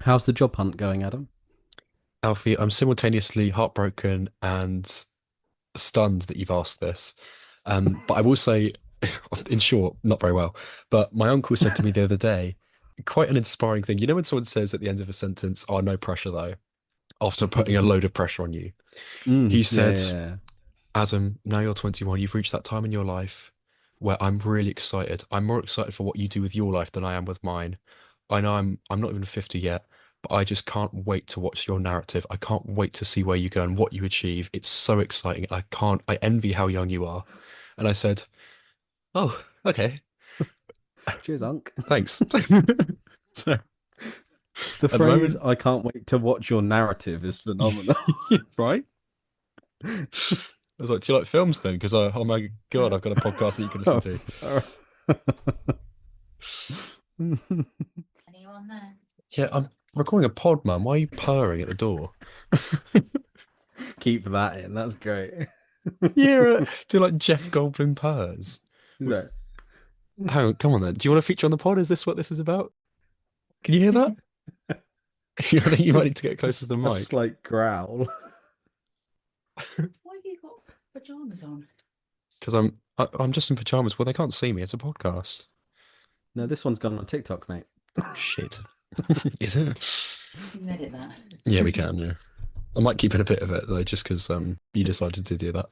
How's the job hunt going, Adam? Alfie, I'm simultaneously heartbroken and stunned that you've asked this. But I will say, in short, not very well. But my uncle said to me the other day, quite an inspiring thing. You know when someone says at the end of a sentence, "Oh, no pressure though," after putting a load of pressure on you. He Yeah, said, yeah, "Adam, now you're 21. You've reached that time in your life where I'm really excited. I'm more excited for what you do with your life than I am with mine. I know I'm not even 50 yet, but I just can't wait to watch your narrative. I can't wait to see where you go and what you achieve. It's so exciting. I envy how young you are." And I said, "Oh, okay. yeah. Cheers, Unc. Thanks." So The at the phrase moment, "I can't wait to watch your narrative" is phenomenal. right? I was like, "Do you like films then?" Because oh my God, I've got a podcast that you can listen to. Anyone there? Yeah, I'm recording a pod, man. Why are you purring at the door? Keep that in. That's great. Yeah, do like Jeff Goldblum purrs. Is that Hang on, come on then. Do you want to feature on the pod? Is this what this is about? Can you hear that? I think you might need just to get closer to the a mic. slight growl? Why have you got pajamas on? Because I'm just in pajamas. Well, they can't see me. It's a podcast. No, this one's gone on TikTok, mate. Shit. Is it? You can edit that. Yeah, we can. Yeah, I might keep in a bit of it though, just because you decided to do that.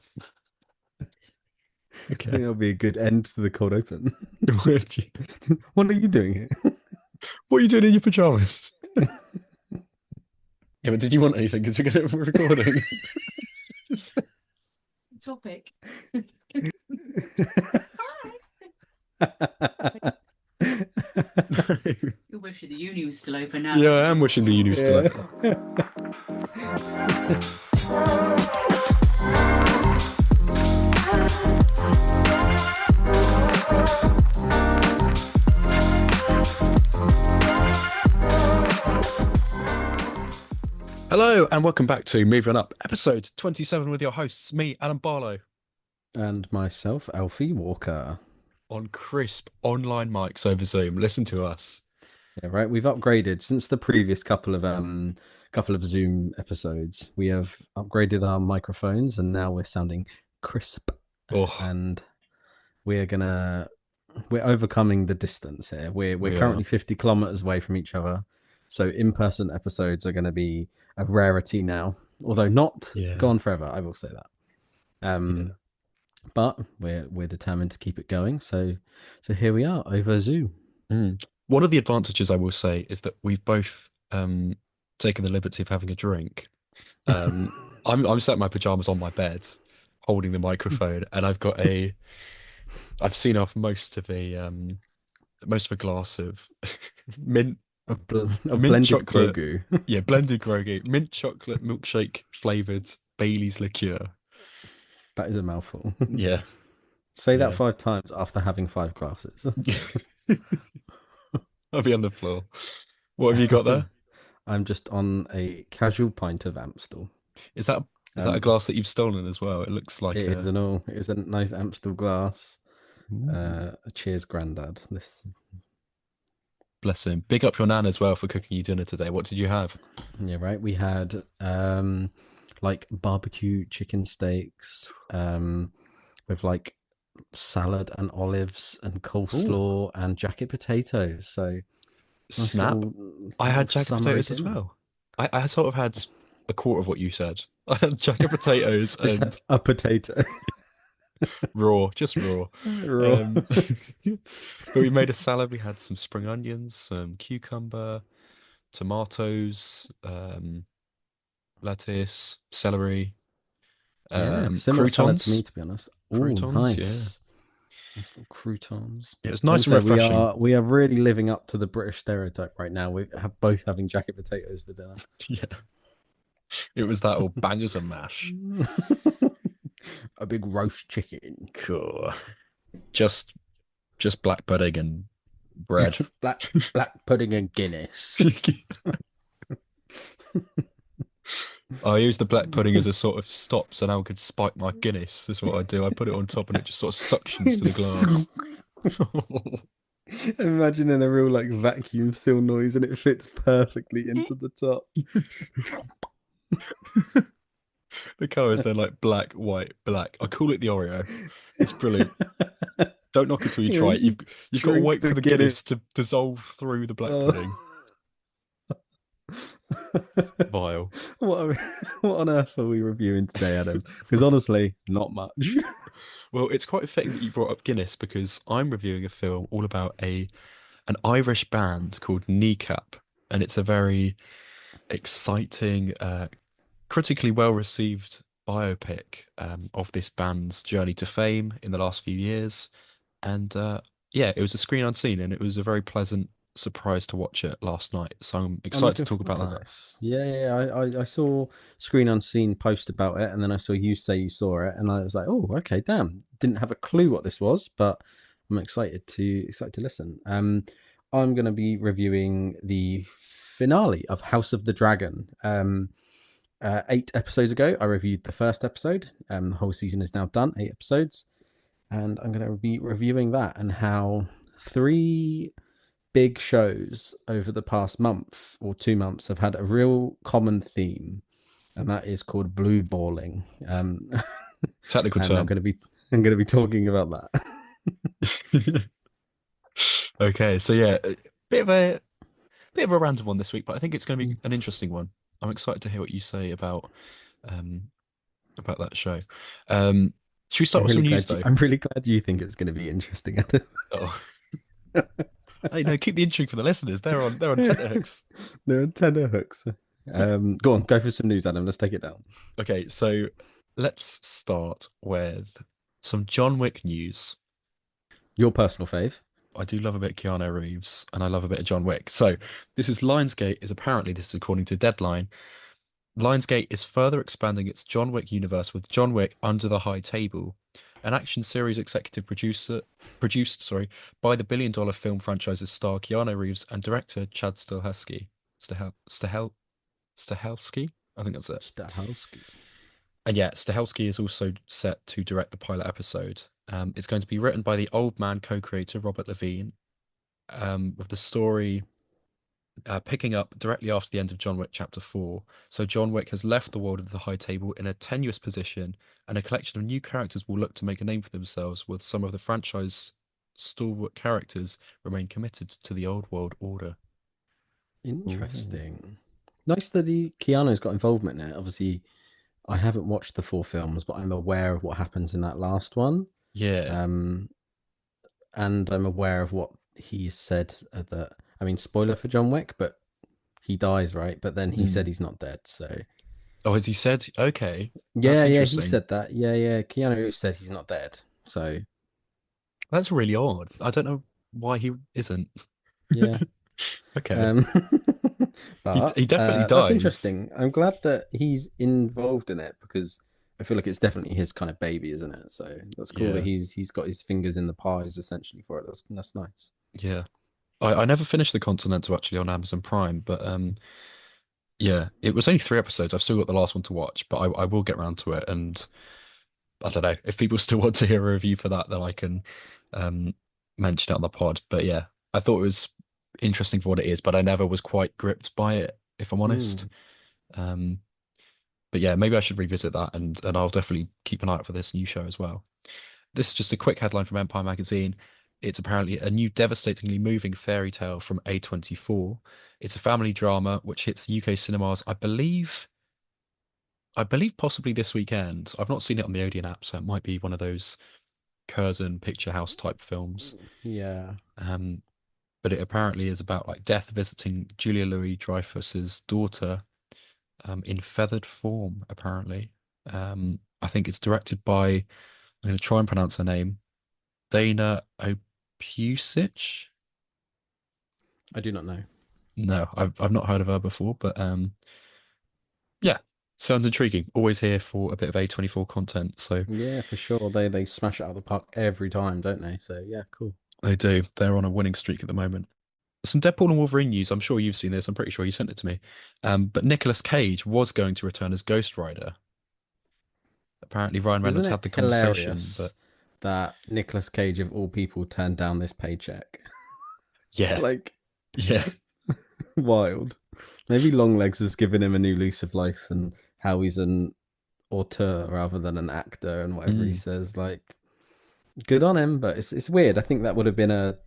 I Okay. think that'll be a good end to the cold open. What What are you doing here? are you doing in your pajamas? Yeah, but did you want anything? Because we're recording. Topic. You're wishing the uni was still open now. Yeah, I am wishing the uni was still Yeah. open. Hello, and welcome back to Moving Up, episode 27 with your hosts, me, Adam Barlow, And myself, Alfie Walker. on crisp online mics over Zoom. Listen to us. Yeah, right. We've upgraded since the previous couple of Zoom episodes. We have upgraded our microphones and now we're sounding crisp Oh, and we're gonna we're overcoming the distance here. We're we are. currently 50 kilometers away from each other. So in-person episodes are gonna be a rarity now. Although not Yeah, gone forever, I will say that. yeah. But we're determined to keep it going. So here we are over Zoom. Mm. One of the advantages I will say is that we've both taken the liberty of having a drink. Um, I'm sat in my pajamas on my bed, holding the microphone, and I've seen off most of a glass of mint Of mint blended chocolate, Grogu. yeah, blended Grogu, mint chocolate milkshake flavored Bailey's liqueur. That is a mouthful. Yeah, Say that yeah. 5 times after having 5 glasses. I'll be on the floor. What have you got there? I'm just on a casual pint of Amstel. Is that is that a Um, glass that you've stolen as well? It looks like it is a. an all. It is a nice Amstel glass. Ooh, Cheers, Grandad. This, bless him. Big up your nan as well for cooking you dinner today. What did you have? yeah, right. We had like barbecue chicken steaks, with like salad and olives and Ooh, coleslaw and jacket potatoes. So nice snap. I little had jacket summery potatoes as dinner. well. I sort of had a quarter of what you said. I had jacket potatoes I just had and a potato. raw, just raw. Raw. Um, but we made a salad. We had some spring onions, some cucumber, tomatoes, lettuce, celery, Yeah, similar salad to me, croutons. to be honest. Oh, Croutons, yeah. nice. Nice little croutons. Yeah, it was I will nice and say we refreshing. are we are really living up to the British stereotype right now. We have both having jacket potatoes for dinner. Yeah, it was that old bangers and mash. A big roast chicken. Cool. Just just black pudding and bread. Black pudding and Guinness. I use the black pudding as a sort of stop so now I could spike my Guinness. That's what I do. I put it on top and it just sort of suctions to the glass. Imagining a real like vacuum seal noise and it fits perfectly into the top. The colours, they're like black, white, black. I call it the Oreo. It's brilliant. Don't knock it till you You know, try it. you You've got to drink wait the for the Guinness. Guinness to dissolve through the black Oh. pudding. Vile. What, what on earth are we reviewing today, Adam? Because honestly, not much. Well, it's quite fitting that you brought up Guinness because I'm reviewing a film all about a an Irish band called Kneecap, and it's a very exciting, critically well received biopic of this band's journey to fame in the last few years. And yeah, it was a screen unseen, and it was a very pleasant surprise to watch it last night. So I'm I'm excited to looking talk forward about to that. this. Yeah, yeah. I saw Screen Unseen post about it, and then I saw you say you saw it, and I was like, oh, okay, damn. Didn't have a clue what this was, but I'm excited to listen. I'm gonna be reviewing the finale of House of the Dragon. 8 episodes ago, I reviewed the first episode. The whole season is now done, 8 episodes, and I'm gonna be reviewing that and how three big shows over the past month or 2 months have had a real common theme, and that is called blue balling. Technical And term. I'm going to be talking about that. Okay, so yeah, a bit of a bit of a random one this week, but I think it's going to be an interesting one. I'm excited to hear what you say um about that show. Um, should we start with some news though? I'm really glad you think it's going to be interesting. Oh, hey, no, keep the intrigue for the listeners. They're on tenterhooks. There are tenor hooks. Go on, go for some news, Adam. Let's take it down. Okay, so let's start with some John Wick news. Your personal fave. I do love a bit of Keanu Reeves and I love a bit of John Wick. So this is Lionsgate is apparently, this is according to Deadline, Lionsgate is further expanding its John Wick universe with John Wick Under the High Table, an action series executive producer produced, sorry, by the billion-dollar film franchise's star Keanu Reeves and director Chad Stahelski. I think that's it. Stahelski. And yeah, Stahelski is also set to direct the pilot episode. It's going to be written by the Old Man co-creator Robert Levine, with the story picking up directly after the end of John Wick Chapter 4. So John Wick has left the world of the High Table in a tenuous position, and a collection of new characters will look to make a name for themselves, with some of the franchise stalwart characters remain committed to the old world order. Ooh. Interesting. Nice that Keanu's got involvement in it. Obviously, I haven't watched the four films, but I'm aware of what happens in that last one. Yeah. Um, and I'm aware of what he said that. I mean, spoiler for John Wick, but he dies, right? But then he said Mm. he's not dead. So Oh, as he said, okay, that's yeah, yeah, he interesting. said that. Yeah, yeah. Keanu said he's not dead. So That's really odd. I don't know why he isn't. yeah. Okay. Um, He but he definitely that's dies. interesting. I'm glad that he's involved in it because I feel like it's definitely his kind of baby, isn't it? So that's cool that Yeah. he's got his fingers in the pies essentially for it. That's nice. Yeah. I never finished The Continental actually on Amazon Prime, but yeah, it was only 3 episodes. I've still got the last one to watch, but I will get around to it. And I don't know if people still want to hear a review for that, then I can um mention it on the pod. But yeah, I thought it was interesting for what it is, but I never was quite gripped by it, if I'm honest. Mm. Um, but yeah, maybe I should revisit that, and I'll definitely keep an eye out for this new show as well. This is just a quick headline from Empire magazine. It's apparently a new devastatingly moving fairy tale from A24. It's a family drama which hits UK cinemas, I believe possibly this weekend. I've not seen it on the Odeon app, so it might be one of those Curzon Picture House type films. Yeah, Um, but it apparently is about like death visiting Julia Louis-Dreyfus's daughter, in feathered form, apparently. I think it's directed by, I'm going to try and pronounce her name, Dana Opusic. I do not know. No, I've not heard of her before, but yeah, sounds intriguing. Always here for a bit of A24 content, so Yeah, for sure. They smash it out of the park every time, don't they? So yeah, cool. they do. They're on a winning streak at the moment. Some Deadpool and Wolverine news. I'm sure you've seen this. I'm pretty sure you sent it to me. But Nicolas Cage was going to return as Ghost Rider. Apparently, Ryan Isn't Reynolds it had the conversation, hilarious but that Nicolas Cage of all people turned down this paycheck? Yeah, Like, yeah. wild. Maybe Longlegs has given him a new lease of life and how he's an auteur rather than an actor and whatever he Mm, says. Like, good on him, but it's weird. I think that would have been a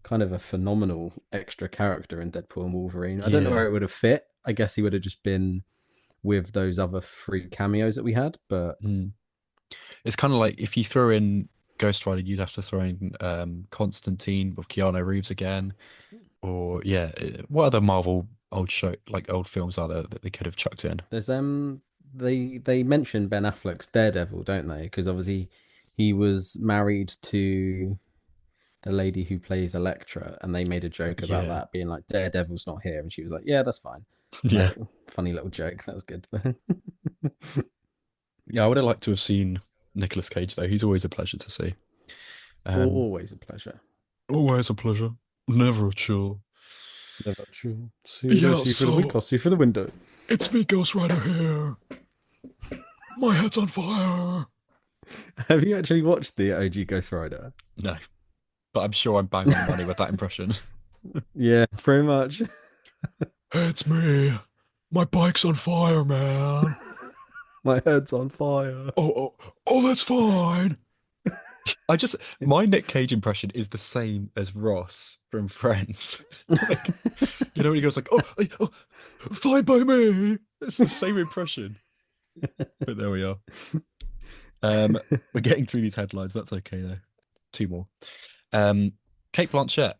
kind of a phenomenal extra character in Deadpool and Wolverine. I don't know yeah. where it would have fit. I guess he would have just been with those other three cameos that we had, but Mm. It's kind of like if you throw in Ghost Rider, you'd have to throw in Constantine with Keanu Reeves again. Or yeah, what other Marvel old show like old films are there that they could have chucked in? there's they mention Ben Affleck's Daredevil, don't they? Because obviously he was married to the lady who plays Elektra, and they made a joke about Yeah, that being like Daredevil's not here, and she was like, "Yeah, that's fine." yeah, Like, funny little joke. That was good. yeah. I would have liked to have seen Nicolas Cage though. He's always a pleasure to see. Um, Always a pleasure. always a pleasure. Never a chore. Never true. See what I Yeah, see for the week, so I'll see for the window. it's me, Ghost Rider here. My head's on fire. Have you actually watched the OG Ghost Rider? No, but I'm sure I'm bang on the money with that impression. Yeah, pretty much. It's me. My bike's on fire, man. My head's on fire. Oh, that's fine. I just my Nick Cage impression is the same as Ross from Friends. Like, you know, when he goes like, oh, fine by me. It's the same impression. But there we are. Um, we're getting through these headlines. That's okay though. Two more. Um, Kate Blanchett.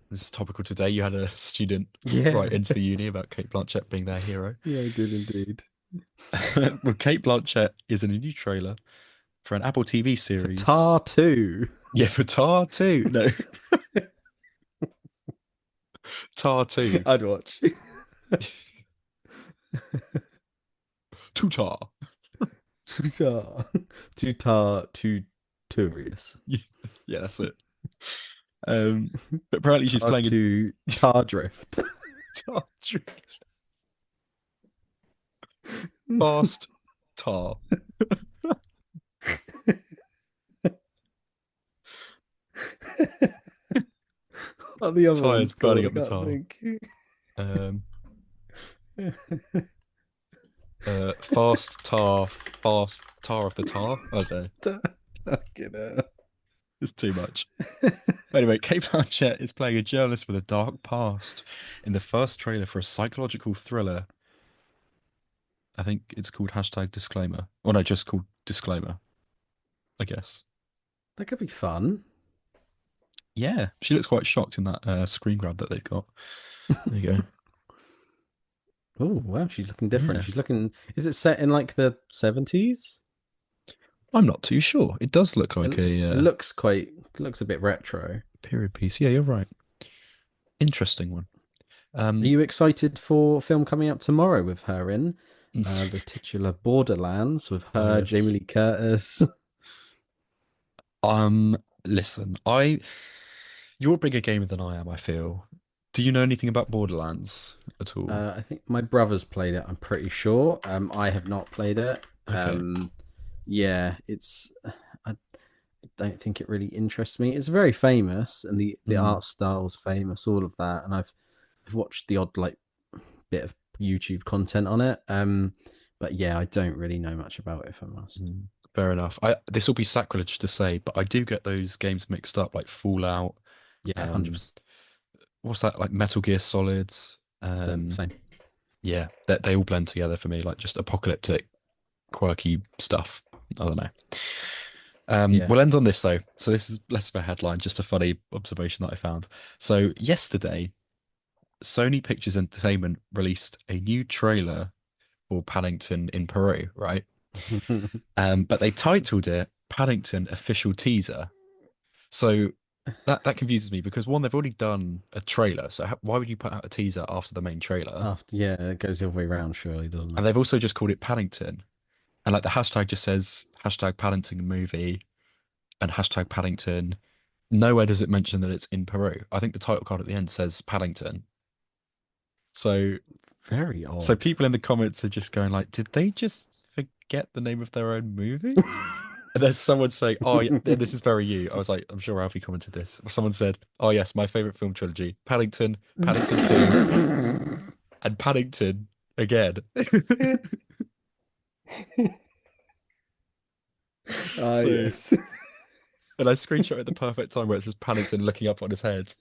This is topical today. You had a student Yeah, write into the uni about Kate Blanchett being their hero. yeah, I did indeed. Well, Kate Blanchett is in a new trailer for an Apple TV For series. Tar 2. Yeah, for Tar 2. No, Tar 2. I'd watch. To Tar. Too tar. Too tar, too tourious. Yeah, that's it. But apparently she's Tar playing a to tar drift. Tar fast Tar. What are the other Tires ones burning called? I up the can't tar. think. Um, fast tar of the tar. I don't know. Fucking hell. It's too much. Anyway, Kate Blanchett is playing a journalist with a dark past in the first trailer for a psychological thriller. I think it's called hashtag disclaimer. Or no, just called disclaimer, I guess. That could be fun. Yeah, she looks quite shocked in that screen grab that they've got. There you go. Oh, wow, she's looking different. Yeah. She's looking. Is it set in like the 70s? I'm not too sure. It does look It, like a it looks quite. It looks a bit retro. period piece. Yeah, you're right. Interesting one. Are Um, you excited for a film coming out tomorrow with her in? The titular Borderlands with oh her, Jamie yes. Lee Curtis. Listen, you're a bigger gamer than I am, I feel. Do you know anything about Borderlands at all? I think my brother's played it. I'm pretty sure. I have not played it. Okay. Yeah, it's. I don't think it really interests me. It's very famous, and the Mm, art style's famous, all of that. And I've watched the odd like bit of YouTube content on it. But yeah, I don't really know much about it, if I'm honest. mm. Fair enough. This will be sacrilege to say, but I do get those games mixed up, like Fallout. Yeah, Um, 100%. what's that? Like Metal Gear Solid. Same. Yeah, they all blend together for me, like just apocalyptic, quirky stuff. I don't know. Yeah. We'll end on this though. So this is less of a headline, just a funny observation that I found. So yesterday, Sony Pictures Entertainment released a new trailer for Paddington in Peru, right? But they titled it Paddington Official Teaser. So that confuses me because one, they've already done a trailer. So why would you put out a teaser after the main trailer? After, yeah, it goes the other way around, surely, doesn't And it? they've also just called it Paddington. And like the hashtag just says hashtag Paddington movie and hashtag Paddington. Nowhere does it mention that it's in Peru. I think the title card at the end says Paddington. So Very so odd. people in the comments are just going like, did they just forget the name of their own movie? And there's someone saying, "Oh, yeah, this is very you." I was like, "I'm sure Alfie commented this." Someone said, "Oh yes, my favorite film trilogy: Paddington, Paddington 2, and Paddington again." Ah, So, yes. and I screenshot at the perfect time where it says Paddington looking up on his head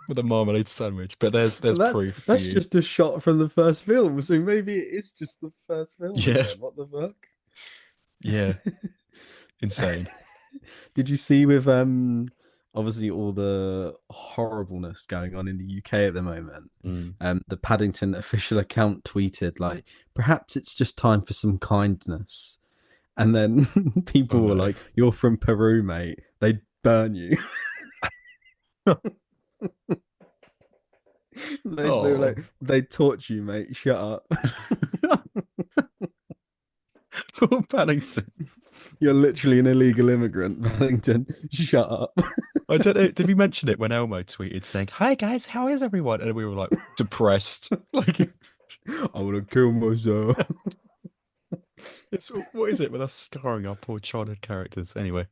with a marmalade sandwich. But there's Well, that's proof for that's you. just a shot from the first film, so maybe it is just the first film Yeah, again. What the fuck? yeah, insane. Did you see with obviously all the horribleness going on in the UK at the moment? Mm. The Paddington official account tweeted like, perhaps it's just time for some kindness. And then Oh people were no. like, "You're from Peru, mate. They'd burn you." They were Oh, like, "They'd torture you, mate. Shut up. poor Paddington. You're literally an illegal immigrant, Paddington. Shut up." I don't know. Did we mention it when Elmo tweeted saying, "Hi guys, how is everyone?" And we were like depressed. Like I would have killed myself. it's what is it with us scarring our poor childhood characters? Anyway,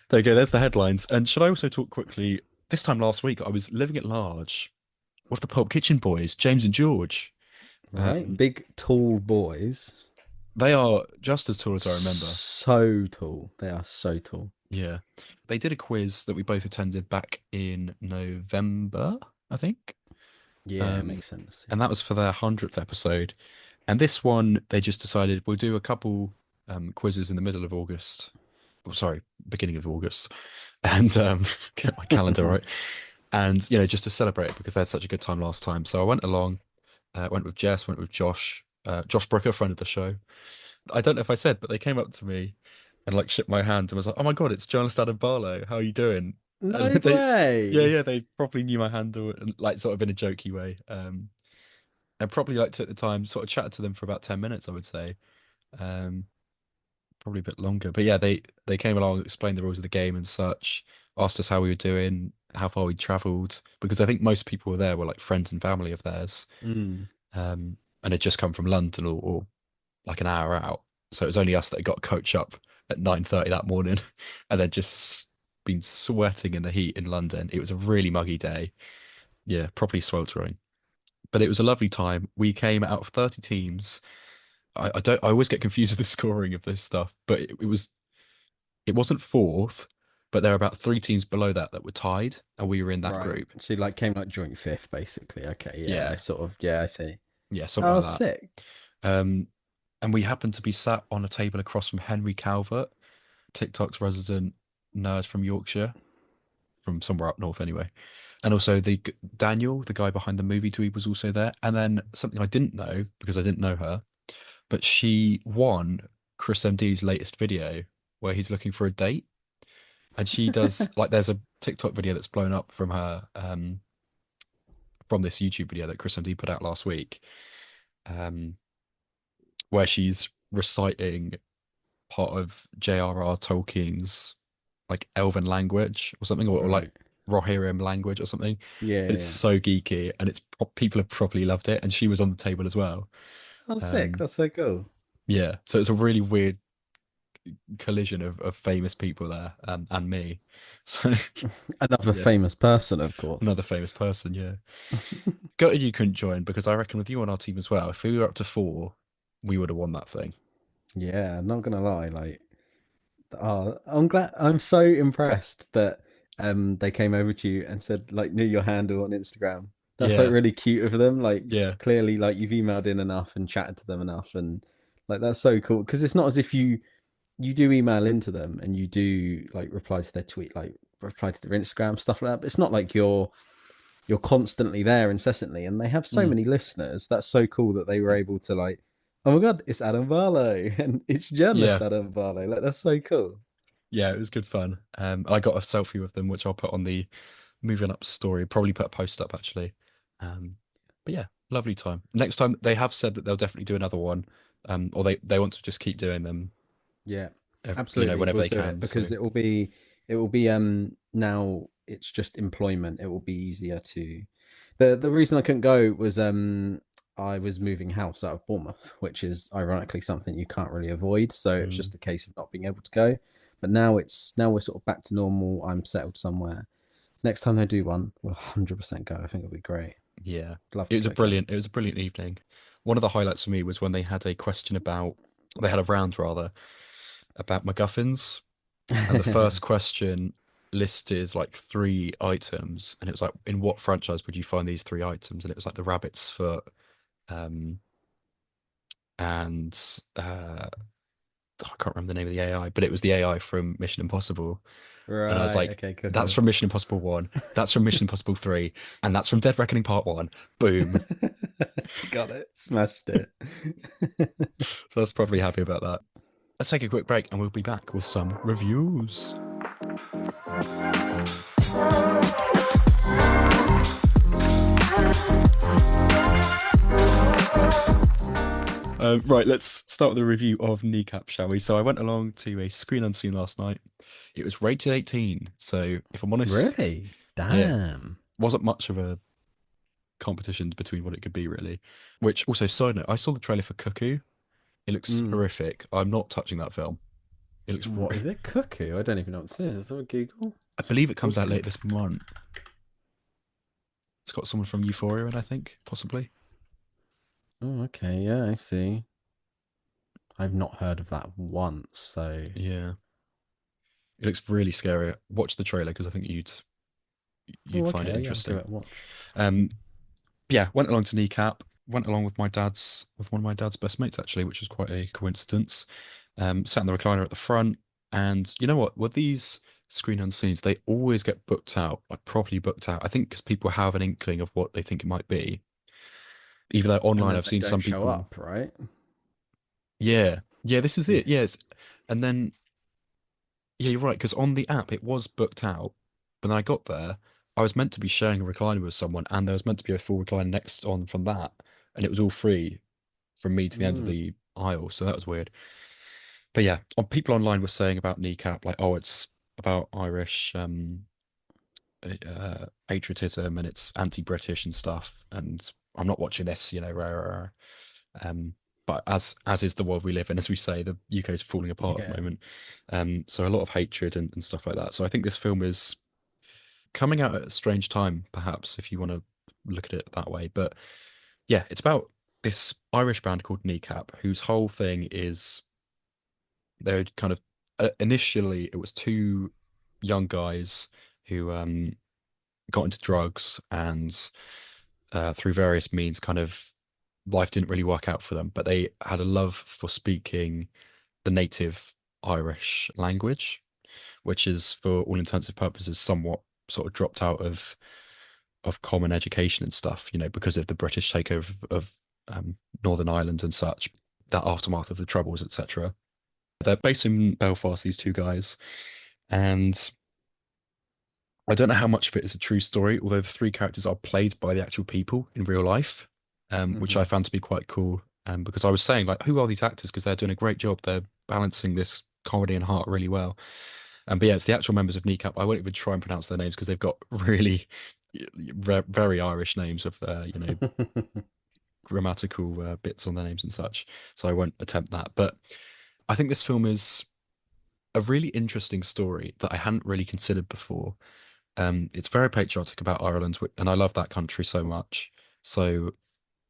there you go. There's the headlines. And should I also talk quickly? This time last week, I was living at large with the Pulp Kitchen boys, James and George. Right? Um, Big, tall boys. they are just as tall as I remember. So tall. They are so tall. Yeah, they did a quiz that we both attended back in November, I think. Yeah, Um, makes sense. and that was for their 100th episode. And this one, they just decided we'll do a couple quizzes in the middle of August. Oh, sorry, beginning of August, and get my calendar Yeah. right. And just to celebrate it because they had such a good time last time. So I went along, went with Jess, went with Josh, Josh Brooker, friend of the show. I don't know if I said, but they came up to me and like shook my hand and was like, "Oh my God, it's journalist Adam Barlow. How are you doing?" And No yeah, way. yeah, they probably knew my handle and like sort of in a jokey way. And probably like took the time, sort of chatted to them for about 10 minutes, I would say. Um, Probably a bit longer. But yeah, they came along, explained the rules of the game and such, asked us how we were doing, how far we'd traveled, because I think most people were there were like friends and family of theirs. Mm. And had just come from London or like an hour out. So it was only us that got coach up at 9:30 that morning and then just been sweating in the heat in London. It was a really muggy day. Yeah, properly sweltering. But it was a lovely time. We came out of 30 teams. I always get confused with the scoring of this stuff, but it wasn't fourth, but there were about three teams below that were tied, and we were in that Right. group. So you like came like joint fifth, basically. Okay, yeah, I Yeah, sort of I see. yeah, something Oh, like that. sick. Um, and we happened to be sat on a table across from Henry Calvert, TikTok's resident nerd from Yorkshire, from somewhere up north anyway. And also Daniel, the guy behind the movie Dweeb, was also there. And then something I didn't know because I didn't know her, but she won Chris MD's latest video where he's looking for a date. And she does like there's a TikTok video that's blown up from her from this YouTube video that Chris MD put out last week, um, where she's reciting part of J.R.R. Tolkien's like Elven language or something, or like Right. Rohirrim language or something. Yeah, And it's yeah. so geeky, and people have probably loved it. And she was on the table as well. Oh, sick. Um, That's so cool. yeah, so it's a really weird collision of famous people there, and me. So Another yeah, famous person, of course. another famous person. Yeah, gutted you couldn't join because I reckon with you on our team as well, if we were up to four, we would have won that thing. Yeah, not gonna lie, like I'm glad I'm so impressed that they came over to you and said like knew your handle on Instagram. That's like Yeah, really cute of them. Like yeah. clearly like you've emailed in enough and chatted to them enough and like that's so cool because it's not as if you do email into them and you do like reply to their tweet, like reply to their Instagram, stuff like that. But it's not like you're constantly there incessantly, and they have so Mm, many listeners. That's so cool that they were able to like, oh my god, it's Adam Barlow and it's journalist yeah, Adam Barlow. Like that's so cool. yeah. It was good fun. I got a selfie with them, which I'll put on the moving up story. Probably put a post up actually. But yeah, lovely time. Next time they have said that they'll definitely do another one. Or they want to just keep doing them, Yeah, absolutely. whenever We'll they do it can. because So it will be now it's just employment. It will be easier to the reason I couldn't go was I was moving house out of Bournemouth, which is ironically something you can't really avoid. So it was Mm, just a case of not being able to go. But now we're sort of back to normal. I'm settled somewhere. Next time they do one, we'll 100% go. I think it'll be great. yeah. Love to go again. It was a brilliant evening. One of the highlights for me was when they had a question about, they had a round rather, about MacGuffins. And the first question listed like three items. And it was like, in what franchise would you find these three items? And it was like the rabbit's foot, um, and I can't remember the name of the AI, but it was the AI from Mission Impossible. And I was Right. like, Okay. that's Cool. from Mission Impossible 1, that's from Mission Impossible 3, and that's from Dead Reckoning Part 1. Boom. Got it. Smashed it. So I was probably happy about that. Let's take a quick break and we'll be back with some reviews. Right, let's start with a review of Kneecap, shall we? So I went along to a screen unseen last night. It was rated 18. So if I'm honest, Really? yeah, Damn. wasn't much of a competition between what it could be, really. Which also, side note, I saw the trailer for Cuckoo. It looks Mm. horrific. I'm not touching that film. It looks, What is it? Cuckoo? I don't even know what this is. Is it on Google? I Is it believe it comes out Cuckoo? late this month. It's got someone from Euphoria in, I think, possibly. Oh, okay. Yeah, I see. I've not heard of that once. So, Yeah, it looks really scary. Watch the trailer because I think you'd oh, find it okay. Yeah, I'll give interesting. it a watch. Um, yeah, went along to Kneecap. Went along with one of my dad's best mates actually, which was quite a coincidence. Sat in the recliner at the front, and you know what? With these screen unseens, they always get booked out, like properly booked out. I think because people have an inkling of what they think it might be. Even though And online then I've they seen don't some show people, up, right? yeah, yeah, this is Yeah. it, yes. And then yeah, you're right, because on the app it was booked out, but then I got there, I was meant to be sharing a recliner with someone, and there was meant to be a full recliner next on from that, and it was all free from me to the end of Mm. the aisle, so that was weird. But yeah, people online were saying about Kneecap, like, oh, it's about Irish patriotism and it's anti-British and stuff, and I'm not watching this, you know, rah, rah, rah. Um, but as is the world we live in, as we say, the UK is falling apart at the Yeah. moment. So a lot of hatred and stuff like that. So I think this film is coming out at a strange time, perhaps, if you want to look at it that way. But yeah, it's about this Irish band called Kneecap, whose whole thing is they're kind of initially it was two young guys who got into drugs and through various means kind of life didn't really work out for them, but they had a love for speaking the native Irish language, which is for all intents and purposes somewhat sort of dropped out of common education and stuff, you know, because of the British takeover of Northern Ireland and such, that aftermath of the Troubles, etc. They're based in Belfast, these two guys, and I don't know how much of it is a true story, although the three characters are played by the actual people in real life, which I Hmm. found to be quite cool. Because I was saying, like, who are these actors? Because they're doing a great job. They're balancing this comedy and heart really well. But yeah, it's the actual members of Kneecap. I won't even try and pronounce their names because they've got really very Irish names of, you know, grammatical bits on their names and such. So I won't attempt that. But I think this film is a really interesting story that I hadn't really considered before. It's very patriotic about Ireland, and I love that country so much. So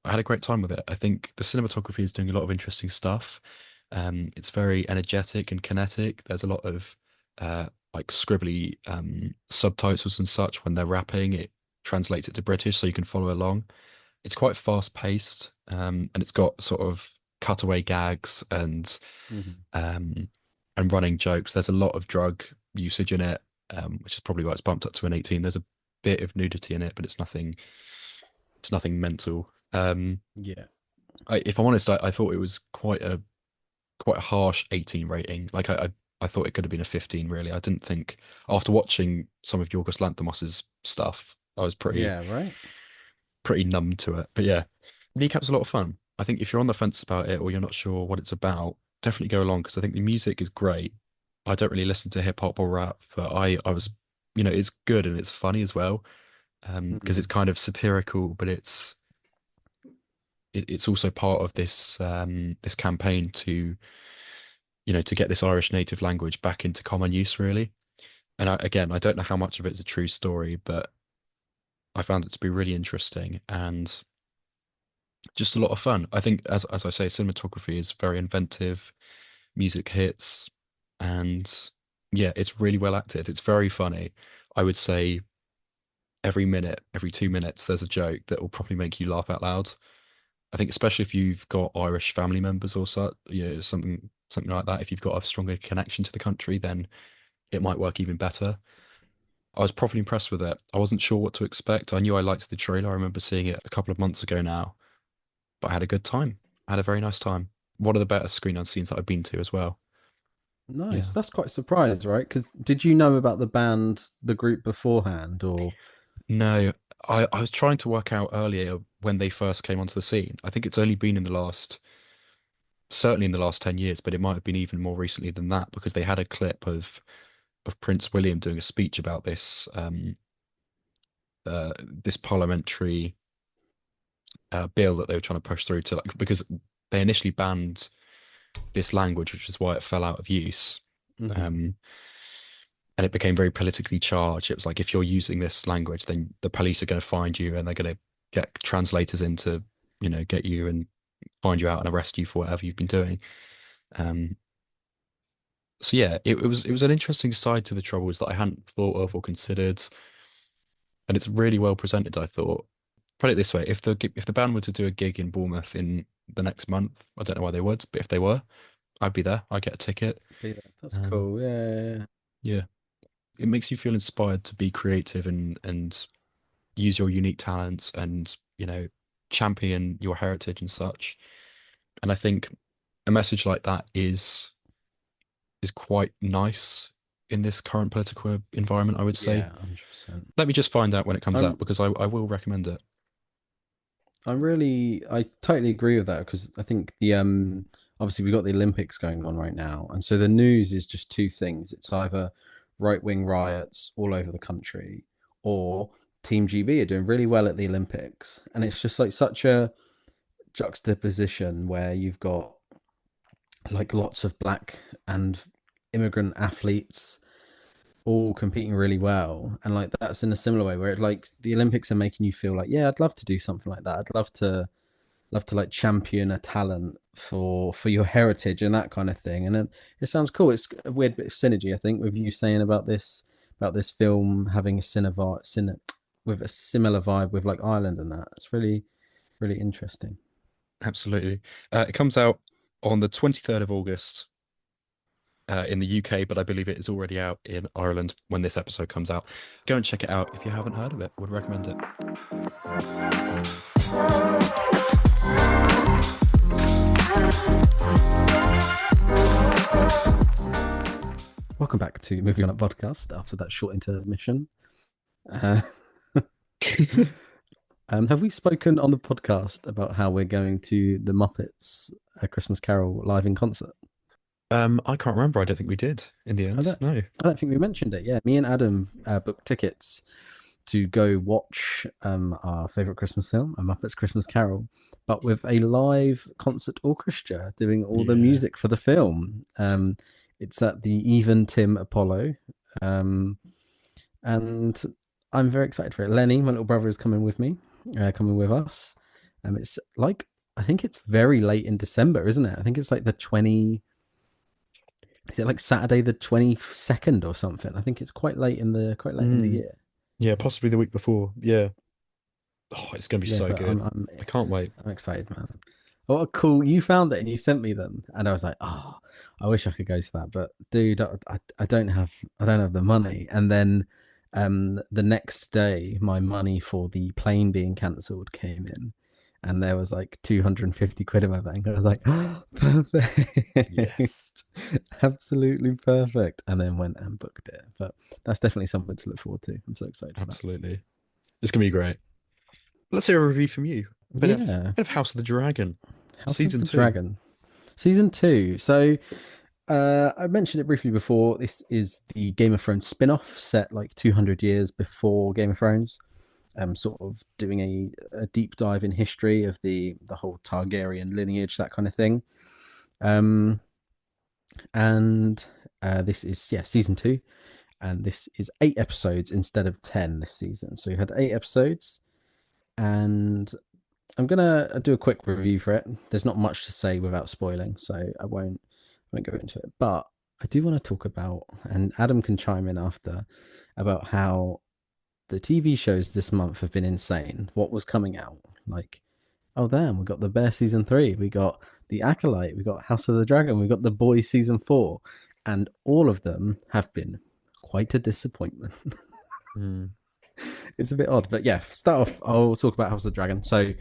I had a great time with it. I think the cinematography is doing a lot of interesting stuff. It's very energetic and kinetic. There's a lot of like scribbly subtitles and such when they're rapping. It translates it to British so you can follow along. It's quite fast paced, and it's got sort of cutaway gags Hmm. um, and running jokes. There's a lot of drug usage in it, which is probably why it's bumped up to an 18. There's a bit of nudity in it, but it's nothing mental. Yeah. If I'm honest, I thought it was quite a harsh 18 rating. I thought it could have been a 15. Really, I didn't think after watching some of Yorgos Lanthimos's stuff, I was Yeah. Right. pretty numb to it. But yeah, Kneecap's a lot of fun. I think if you're on the fence about it or you're not sure what it's about, definitely go along because I think the music is great. I don't really listen to hip hop or rap, but I was, you know, it's good and it's funny as well. Because Hmm. it's kind of satirical, but it's it's also part of this campaign to to get this Irish native language back into common use, really. And again, I don't know how much of it is a true story, but I found it to be really interesting and just a lot of fun. I think, as I say, cinematography is very inventive, music hits, and yeah, it's really well acted. It's very funny. I would say every minute, every 2 minutes, there's a joke that will probably make you laugh out loud. I think especially if you've got Irish family members or so, something like that. If you've got a stronger connection to the country, then it might work even better. I was properly impressed with it. I wasn't sure what to expect. I knew I liked the trailer. I remember seeing it a couple of months ago now, but I had a good time. I had a very nice time. One of the better screen unscenes that I've been to as well. Nice. Yeah. That's quite a surprise, right? Because did you know about the band, the group beforehand, or No, I was trying to work out earlier when they first came onto the scene. I think it's only been in the last, certainly in the last 10 years, but it might have been even more recently than that because they had a clip of Prince William doing a speech about this parliamentary bill that they were trying to push through to like because they initially banned this language, which is why it fell out of use. Mhm. Um, and it became very politically charged. It was like if you're using this language, then the police are going to find you and they're going to get translators in to, get you and find you out and arrest you for whatever you've been doing. Um, so yeah, it was an interesting side to the Troubles that I hadn't thought of or considered, and it's really well presented. I thought. Put it this way: if the band were to do a gig in Bournemouth in the next month, I don't know why they would, but if they were, I'd be there. I'd get a ticket. Be there. That's Um, cool. Yeah. yeah, it makes you feel inspired to be creative and use your unique talents and champion your heritage and such. And I think a message like that is quite nice in this current political environment, I would say. Yeah, 100%. Let me just find out when it comes out I'm because I will recommend it. I totally agree with that because I think the obviously we've got the Olympics going on right now, and so the news is just two things. It's either right-wing riots all over the country, or Team GB are doing really well at the Olympics, and it's just like such a juxtaposition where you've got like lots of black and immigrant athletes all competing really well, and like that's in a similar way where it like the Olympics are making you feel like, yeah, I'd love to do something like that. I'd love to like champion a talent for your heritage and that kind of thing. And it sounds cool. It's a weird bit of synergy, I think, with you saying about this film having a with a similar vibe with like Ireland and that. It's really interesting. Absolutely. It comes out on the 23rd of August in the UK, but I believe it is already out in Ireland when this episode comes out. Go and check it out if you haven't heard of it. Would recommend it. Welcome back to Movie On Up podcast after that short intermission. Uh, have we spoken on the podcast about how we're going to the Muppets A Christmas Carol live in concert? I can't remember. I don't think we did in the I end. don't, No. I don't think we mentioned it. Yeah, me and Adam booked tickets to go watch our favorite Christmas film, A Muppets Christmas Carol, but with a live concert orchestra doing all the Yeah. music for the film. It's at the Even Tim Apollo, um, and I'm very excited for it. Lenny, my little brother, is coming with me, coming with us. It's like I think it's very late in December, isn't it? I think it's like the 20. Is it like Saturday the 22nd or something? I think it's quite late in the Mm. year. Yeah, possibly the week before. Yeah. Oh, it's gonna be Yeah, so but good. I can't wait. I'm excited, man. What a cool! You found it and you sent me them, and I was like, oh, I wish I could go to that, but dude, I don't have the money. And then, the next day, my money for the plane being cancelled came in, and there was like 250 quid in my bank. I was like, oh, Yes. perfect, absolutely perfect. And then went and booked it. But that's definitely something to look forward to. I'm so excited for that. Absolutely. It's gonna be great. Let's hear a review from you. Yeah, Bit of House of the Dragon, House of season the two. Dragon. Season two. So I mentioned it briefly before. This is the Game of Thrones spin off set like 200 years before Game of Thrones. sort of doing a deep dive in history of the whole Targaryen lineage, that kind of thing. Um, and this is season two, and this is 8 episodes instead of 10 this season. So we had 8 episodes, and I'm gonna do a quick review for it. There's not much to say without spoiling, so I won't go into it. But I do want to talk about, and Adam can chime in after, about how the TV shows this month have been insane. What was coming out? Like, oh damn, we got The Bear season three, we got The Acolyte, we got House of the Dragon, we got The Boys season four, and all of them have been quite a disappointment. Mm. It's a bit odd, but yeah. Start off. I'll talk about House of the Dragon. So,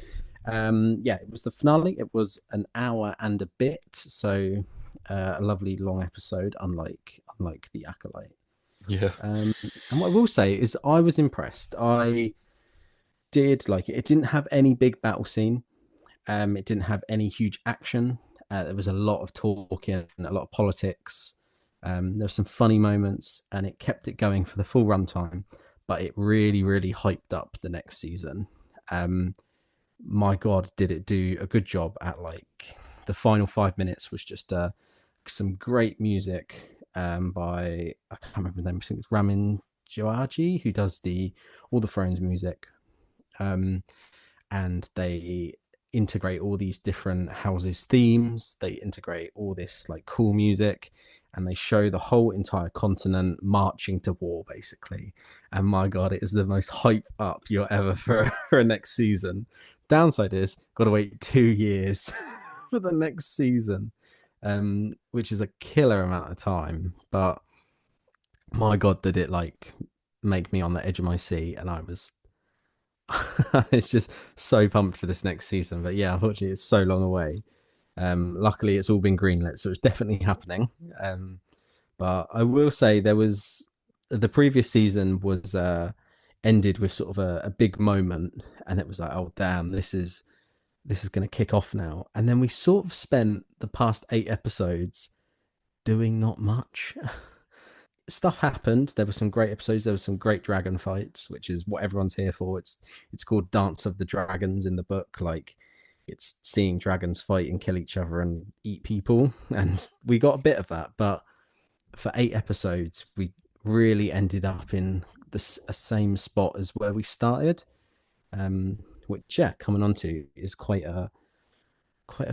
yeah, it was the finale. It was an hour and a bit, so a lovely long episode, unlike the Acolyte. Yeah. And what I will say is, I was impressed. I did like it. It didn't have any big battle scene. It didn't have any huge action. There was a lot of talking, a lot of politics. There were some funny moments, and it kept it going for the full runtime. But it really, really hyped up the next season. Um, my God, did it do a good job at like the final 5 minutes was just some great music by I can't remember the name. I think it's Ramin Djawadi who does the all the Thrones music. Um, and they integrate all these different houses themes, they integrate all this like cool music, and they show the whole entire continent marching to war basically. And my God, it is the most hype up you're ever for a next season. Downside is got to wait 2 years for the next season, which is a killer amount of time. But my God, did it like make me on the edge of my seat, and I was it's just so pumped for this next season. But yeah, unfortunately, it's so long away. Luckily, it's all been greenlit, so it's definitely happening. But I will say there was the previous season was ended with sort of a big moment, and it was like, oh damn, this is going to kick off now. And then we sort of spent the past 8 episodes doing not much. Stuff happened. There were some great episodes. There were some great dragon fights, which is what everyone's here for. It's called Dance of the Dragons in the book. Like it's seeing dragons fight and kill each other and eat people, and we got a bit of that. But for 8 episodes, we really ended up in the same spot as where we started. Which yeah, coming on to is quite a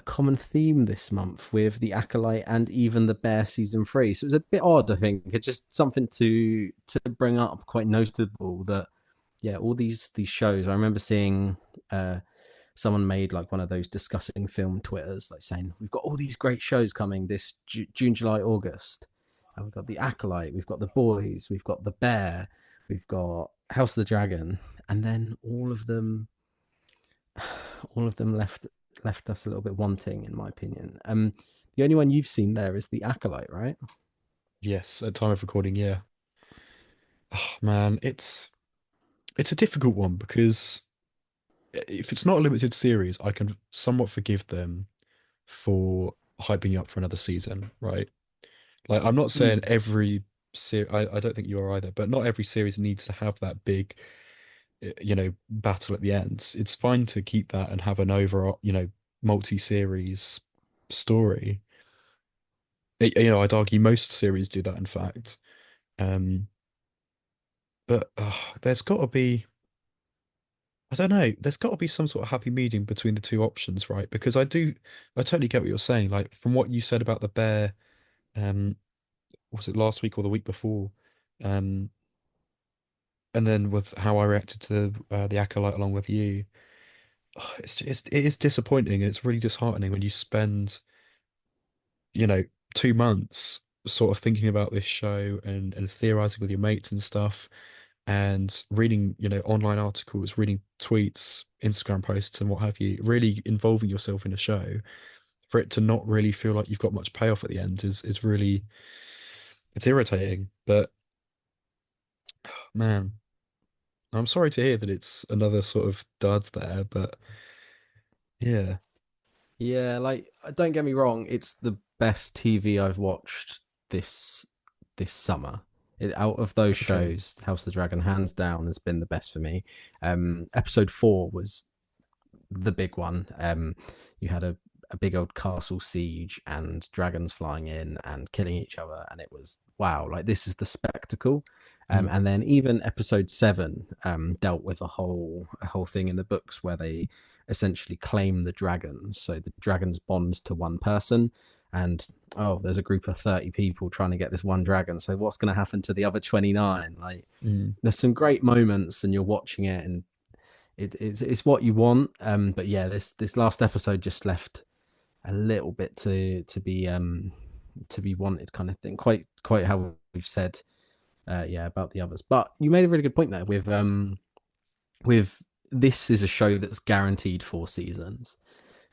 common theme this month with the Acolyte and even the Bear season three. So it was a bit odd, I think. It's just something to bring up, quite notable that yeah, all these shows. I remember seeing someone made like one of those discussing film Twitters, like saying we've got all these great shows coming this June, July, August. And we've got the Acolyte, we've got the Boys, we've got the Bear, we've got House of the Dragon, and then all of them left us a little bit wanting, in my opinion. The only one you've seen there is the Acolyte, right? Yes, at time of recording, yeah. Oh, man, it's a difficult one because if it's not a limited series, I can somewhat forgive them for hyping you up for another season, right? Like, I'm not saying Mm. every series, I don't think you are either, but not every series needs to have that big, battle at the end. It's fine to keep that and have an overall, multi-series story. I'd argue most series do that, in fact. Um, but there's got to be, I don't know, there's got to be some sort of happy medium between the two options, right? Because I totally get what you're saying. Like, from what you said about the bear, um, was it last week or the week before? Um, and then with how I reacted to the Acolyte along with you, it is disappointing and it's really disheartening when you spend, you know, 2 months sort of thinking about this show and theorizing with your mates and stuff and reading, online articles, reading tweets, Instagram posts and what have you, really involving yourself in a show for it to not really feel like you've got much payoff at the end is really, it's irritating. But man, I'm sorry to hear that it's another sort of dud there, but yeah. Yeah, like don't get me wrong, it's the best TV I've watched this this summer. Out of those Okay. shows, House of the Dragon, hands down, has been the best for me. Episode 4 was the big one. You had a big old castle siege and dragons flying in and killing each other, and it was wow, like this is the spectacle. Mm, And then even episode 7 dealt with a whole thing in the books where they essentially claim the dragons. So the dragons bond to one person, and oh, there's a group of 30 people trying to get this one dragon. So what's going to happen to the other 29? Like, mm, there's some great moments, and you're watching it, and it's what you want. But yeah, this last episode just left a little bit to be wanted, kind of thing. Quite how we've said, yeah, about the others. But you made a really good point there with this is a show that's guaranteed 4 seasons.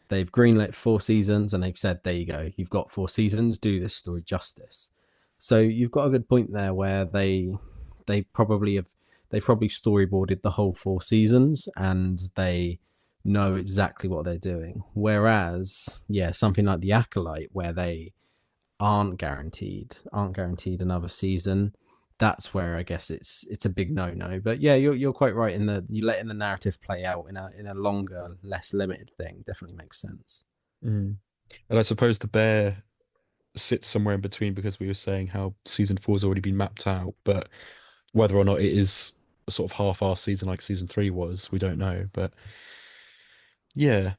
They've greenlit 4 seasons, and they've said, there you go, you've got 4 seasons. Do this story justice. So you've got a good point there where they probably have they've probably storyboarded the whole 4 seasons, and they know exactly what they're doing. Whereas, yeah, something like the Acolyte, where they aren't guaranteed another season, that's where I guess it's a big no. But yeah, you're quite right in the you letting the narrative play out in a longer, less limited thing definitely makes sense. mm. And I suppose the bear sits somewhere in between because we were saying how season four's already been mapped out, but whether or not it is a sort of half-assed season like season three was, we don't know. But yeah,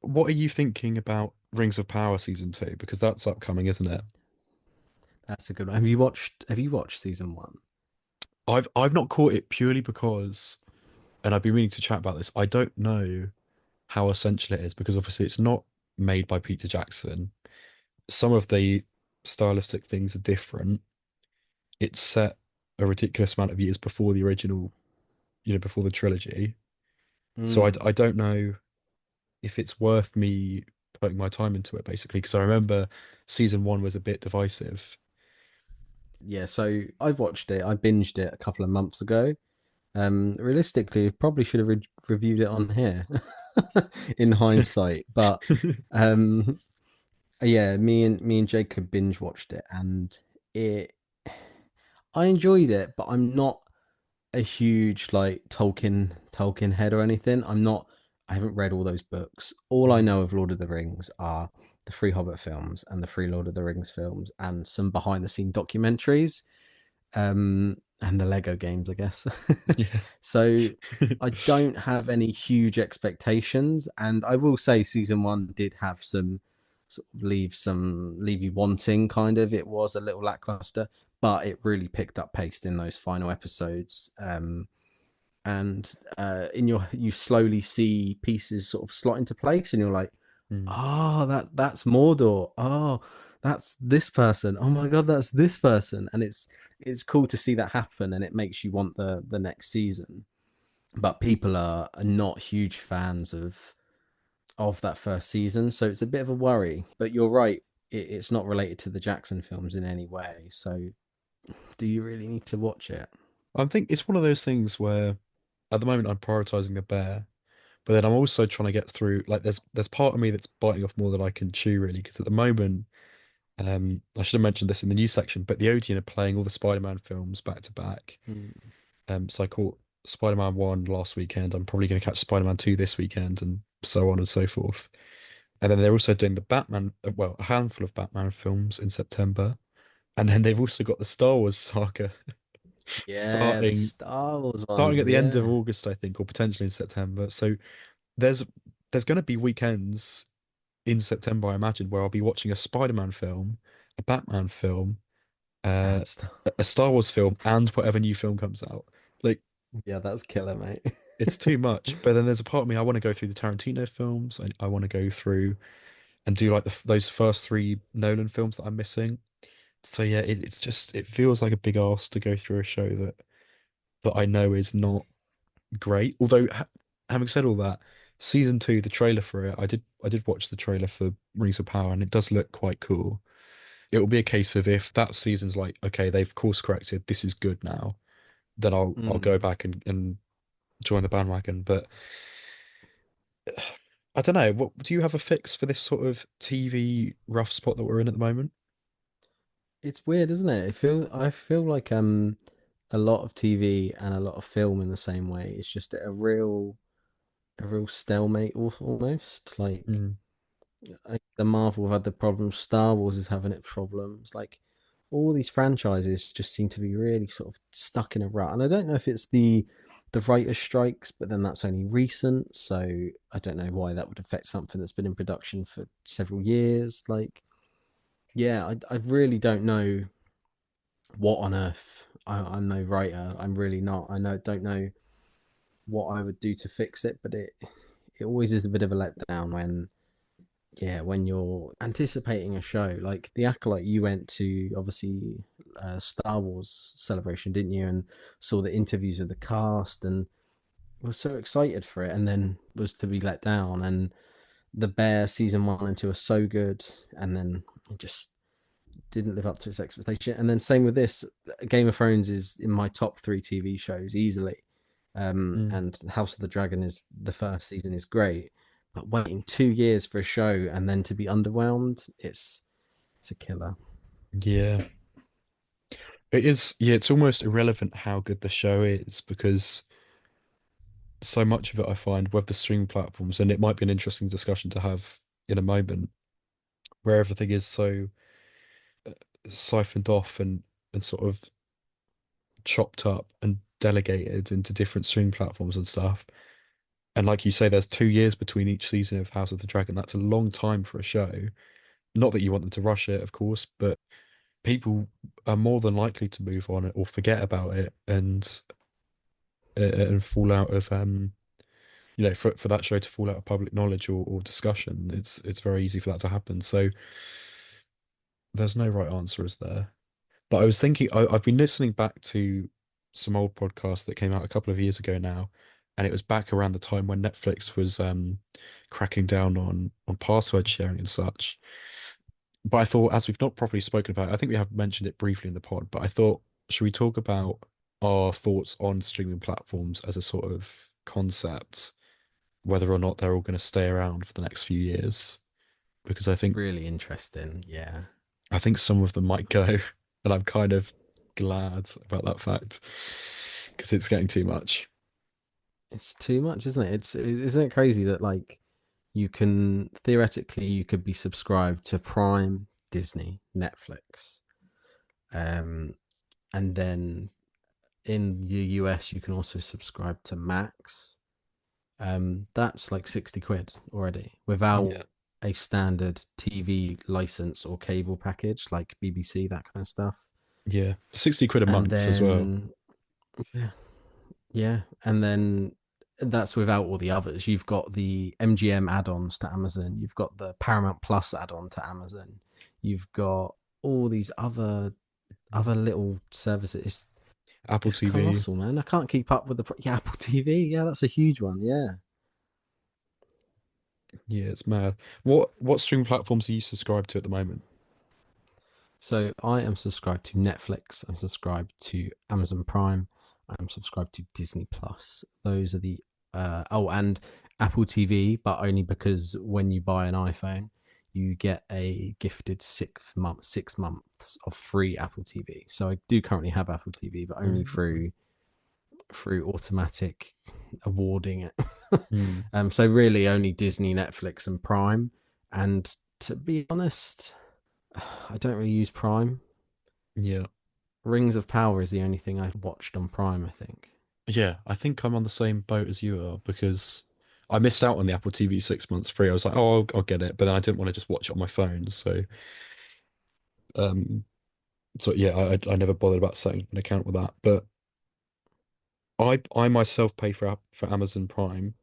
what are you thinking about Rings of Power season two? Because that's upcoming, isn't it? That's a good one. Have you watched season 1? I've not caught it purely because, and I've been meaning to chat about this. I don't know how essential it is because obviously it's not made by Peter Jackson. Some of the stylistic things are different. It's set a ridiculous amount of years before the original, before the trilogy. So I Mm. don't know if it's worth me putting my time into it, basically, because I remember season one was a bit divisive. Yeah, so I've watched it. I binged it a couple of months ago. Realistically, I probably should have reviewed it on here in hindsight, but um, yeah, me and Jacob binge watched it, and it I enjoyed it, but I'm not a huge like Tolkien head or anything. I haven't read all those books. All I Mm, know of Lord of the Rings are the three Hobbit films and the three Lord of the Rings films and some behind the scene documentaries, and the Lego games, I guess. yeah. So I don't have any huge expectations, and I will say season 1 did have some sort of leave you wanting. Kind of, it was a little lackluster, but it really picked up pace in those final episodes. And you slowly see pieces sort of slot into place, and you're like, Mm, oh, that's Mordor. Oh, that's this person. Oh my god, that's this person. And it's cool to see that happen, and it makes you want the next season. But people are not huge fans of that first season, so it's a bit of a worry. But you're right, it's not related to the Jackson films in any way. So do you really need to watch it? I think it's one of those things where at the moment I'm prioritizing the bear, but then I'm also trying to get through. Like, there's part of me that's biting off more than I can chew, really, because at the moment, I should have mentioned this in the news section, but the Odeon are playing all the Spider-Man films back to back. Mm. So I caught Spider-Man 1 last weekend. I'm probably going to catch Spider-Man 2 this weekend, and so on and so forth. And then they're also doing the Batman, well, a handful of Batman films in September. And then they've also got the Star Wars saga Yeah, the starting Star Wars starting ones. at the end of Yeah, August, I think, or potentially in September. So there's there's going to be weekends in September, I imagine, where I'll be watching a Spider-Man film, a Batman film, uh, and Star a Star Wars. Wars film, and whatever new film comes out. Like, Yeah, that's killer, mate. it's too much. But then there's a part of me, I want to go through the Tarantino films. I want to go through and do like those first three Nolan films that I'm missing. So yeah, it's just it feels like a big ask to go through a show that I know is not great. Although having said all that, season two, the trailer for it, I did watch the trailer for Rings of Power, and it does look quite cool. It will be a case of if that season's like, okay, they've course corrected, this is good now, then I'll go Mm. back and join the bandwagon. But I don't know. What do you have a fix for this sort of TV rough spot that we're in at the moment? It's weird, isn't it? I feel like a lot of TV and a lot of film in the same way. It's just a real stalemate almost. Like Mm. the Marvel have had the problems, Star Wars is having its problems. Like all these franchises just seem to be really sort of stuck in a rut. And I don't know if it's the writer strikes, but then that's only recent, so I don't know why that would affect something that's been in production for several years. Like, yeah, I really don't know what on earth. I'm no writer. I'm really not. I don't know what I would do to fix it, but it always is a bit of a letdown when when you're anticipating a show like the Acolyte. You went to obviously Star Wars celebration, didn't you? And saw the interviews of the cast and was so excited for it, and then was to be let down. And the Bear season 1 and 2 are so good, and then it just didn't live up to its expectation. And then same with this. Game of Thrones is in my top three TV shows easily. Mm. And House of the Dragon is the first season is great, but waiting 2 years for a show and then to be underwhelmed, it's a killer. Yeah. It is, yeah, it's almost irrelevant how good the show is because so much of it I find with the streaming platforms, and it might be an interesting discussion to have in a moment, where everything is so uh, siphoned off and sort of chopped up and delegated into different streaming platforms and stuff. And like you say, there's 2 years between each season of House of the Dragon. That's a long time for a show. Not that you want them to rush it, of course, but people are more than likely to move on it or forget about it and fall out of for that show to fall out of public knowledge or discussion. It's very easy for that to happen. So there's no right answer, is there? But I was thinking, I've been listening back to some old podcasts that came out a couple of years ago now, and it was back around the time when Netflix was cracking down on password sharing and such. But I thought, as we've not properly spoken about it, I think we have mentioned it briefly in the pod, but I thought, should we talk about our thoughts on streaming platforms as a sort of concept, whether or not they're all going to stay around for the next few years? Because It's really interesting. Yeah, I think some of them might go, and I'm kind of glad about that fact because it's getting too much. it's too much, isn't it? Isn't it crazy that like you can theoretically you could be subscribed to Prime, Disney, Netflix, um, and then in the US you can also subscribe to Max. That's like 60 quid already without Yeah. a standard TV license or cable package like BBC, that kind of stuff. Yeah. 60 quid a And month as well. then, yeah, yeah. And then that's without all the others. You've got the MGM add ons to Amazon, you've got the Paramount Plus add on to Amazon, you've got all these other little services. Apple It's TV. colossal, man. I can't keep up with yeah, Apple TV. Yeah, that's a huge one. Yeah. Yeah, it's mad. What streaming platforms are you subscribed to at the moment? So I am subscribed to Netflix. I'm subscribed to Amazon Prime. I'm subscribed to Disney Plus. Those are the and Apple TV, but only because when you buy an iPhone, you get a gifted 6 months of free Apple TV. So I do currently have Apple TV, but only Mm. through automatic awarding it. Mm. So really only Disney, Netflix, and Prime. And to be honest, I don't really use Prime. Yeah. Rings of Power is the only thing I've watched on Prime, I think. Yeah, I think I'm on the same boat as you are because I missed out on the Apple TV 6 months free. I was like, oh, I'll get it, but then I didn't want to just watch it on my phone. Um, so yeah, I never bothered about setting an account with that. But I myself pay for Amazon Prime,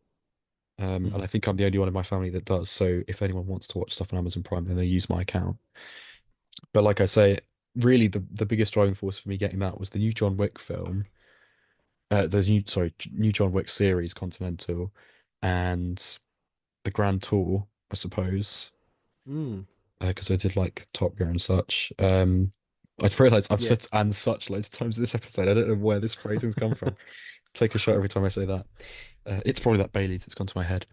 and I Mm. think I'm the only one in my family that does. So if anyone wants to watch stuff on Amazon Prime, then they use my account. But like I say, really the biggest driving force for me getting that was the new John Wick film, new John Wick series, Continental, and the Grand Tour, I suppose, Mm. because I did like Top Gear and such. I've realized I've Yeah. said and such loads of times in this episode. I don't know where this phrasing's come from. Take a shot every time I say that. It's probably that Bailey's that's gone to my head.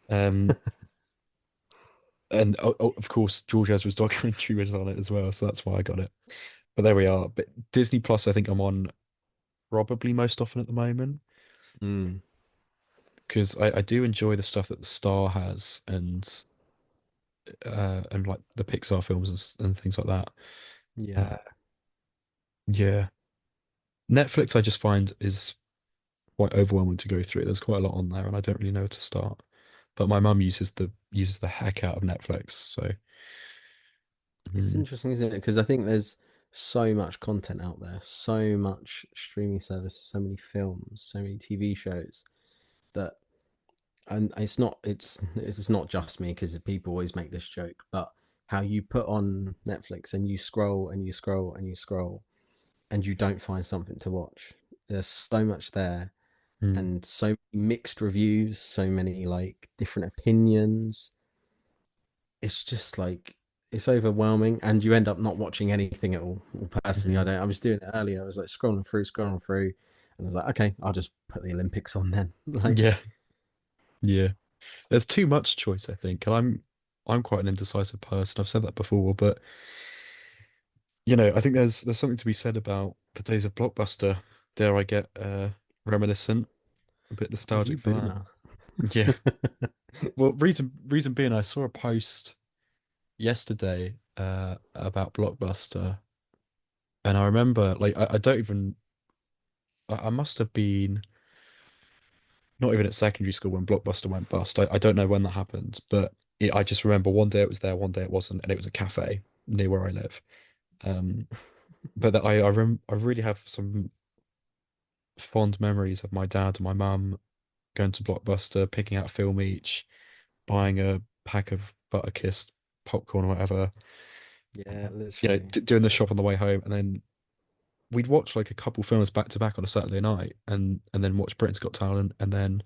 Um, And of course, George Ezra's documentary was on it as well, so that's why I got it. But there we are. But Disney Plus, I think I'm on probably most often at the moment Mm, because I do enjoy the stuff that the Star has and like the Pixar films and things like that. yeah. Uh, yeah, Netflix I just find is quite overwhelming to go through. There's quite a lot on there, and I don't really know where to start. But my mum uses the heck out of Netflix, so It's mm, interesting, isn't it? Because I think there's so much content out there, so much streaming services, so many films, so many TV shows that, and it's not just me because people always make this joke, but how you put on Netflix and you scroll and you scroll and you scroll and you don't find something to watch. There's so much there mm, and so many mixed reviews, so many like different opinions. It's just like it's overwhelming, and you end up not watching anything at all. Personally, I mhm. don't. I was doing it earlier. I was like scrolling through, and I was like, okay, I'll just put the Olympics on then. Like, Yeah, yeah. There's too much choice, I think, and I'm quite an indecisive person. I've said that before, but I think there's something to be said about the days of Blockbuster. Dare I get reminiscent, a bit oh, you nostalgic for boomer. that. Yeah. Well, reason being, I saw a post yesterday about Blockbuster, and I remember like I don't even I must have been not even at secondary school when Blockbuster went bust. I don't know when that happened, but I just remember one day it was there, one day it wasn't, and it was a cafe near where I live. Um, but that I really have some fond memories of my dad and my mum going to Blockbuster, picking out a film each, buying a pack of Butterkist popcorn or whatever, Yeah, literally. doing the shop on the way home, and then we'd watch like a couple films back to back on a Saturday night, and then watch Britain's Got Talent, and then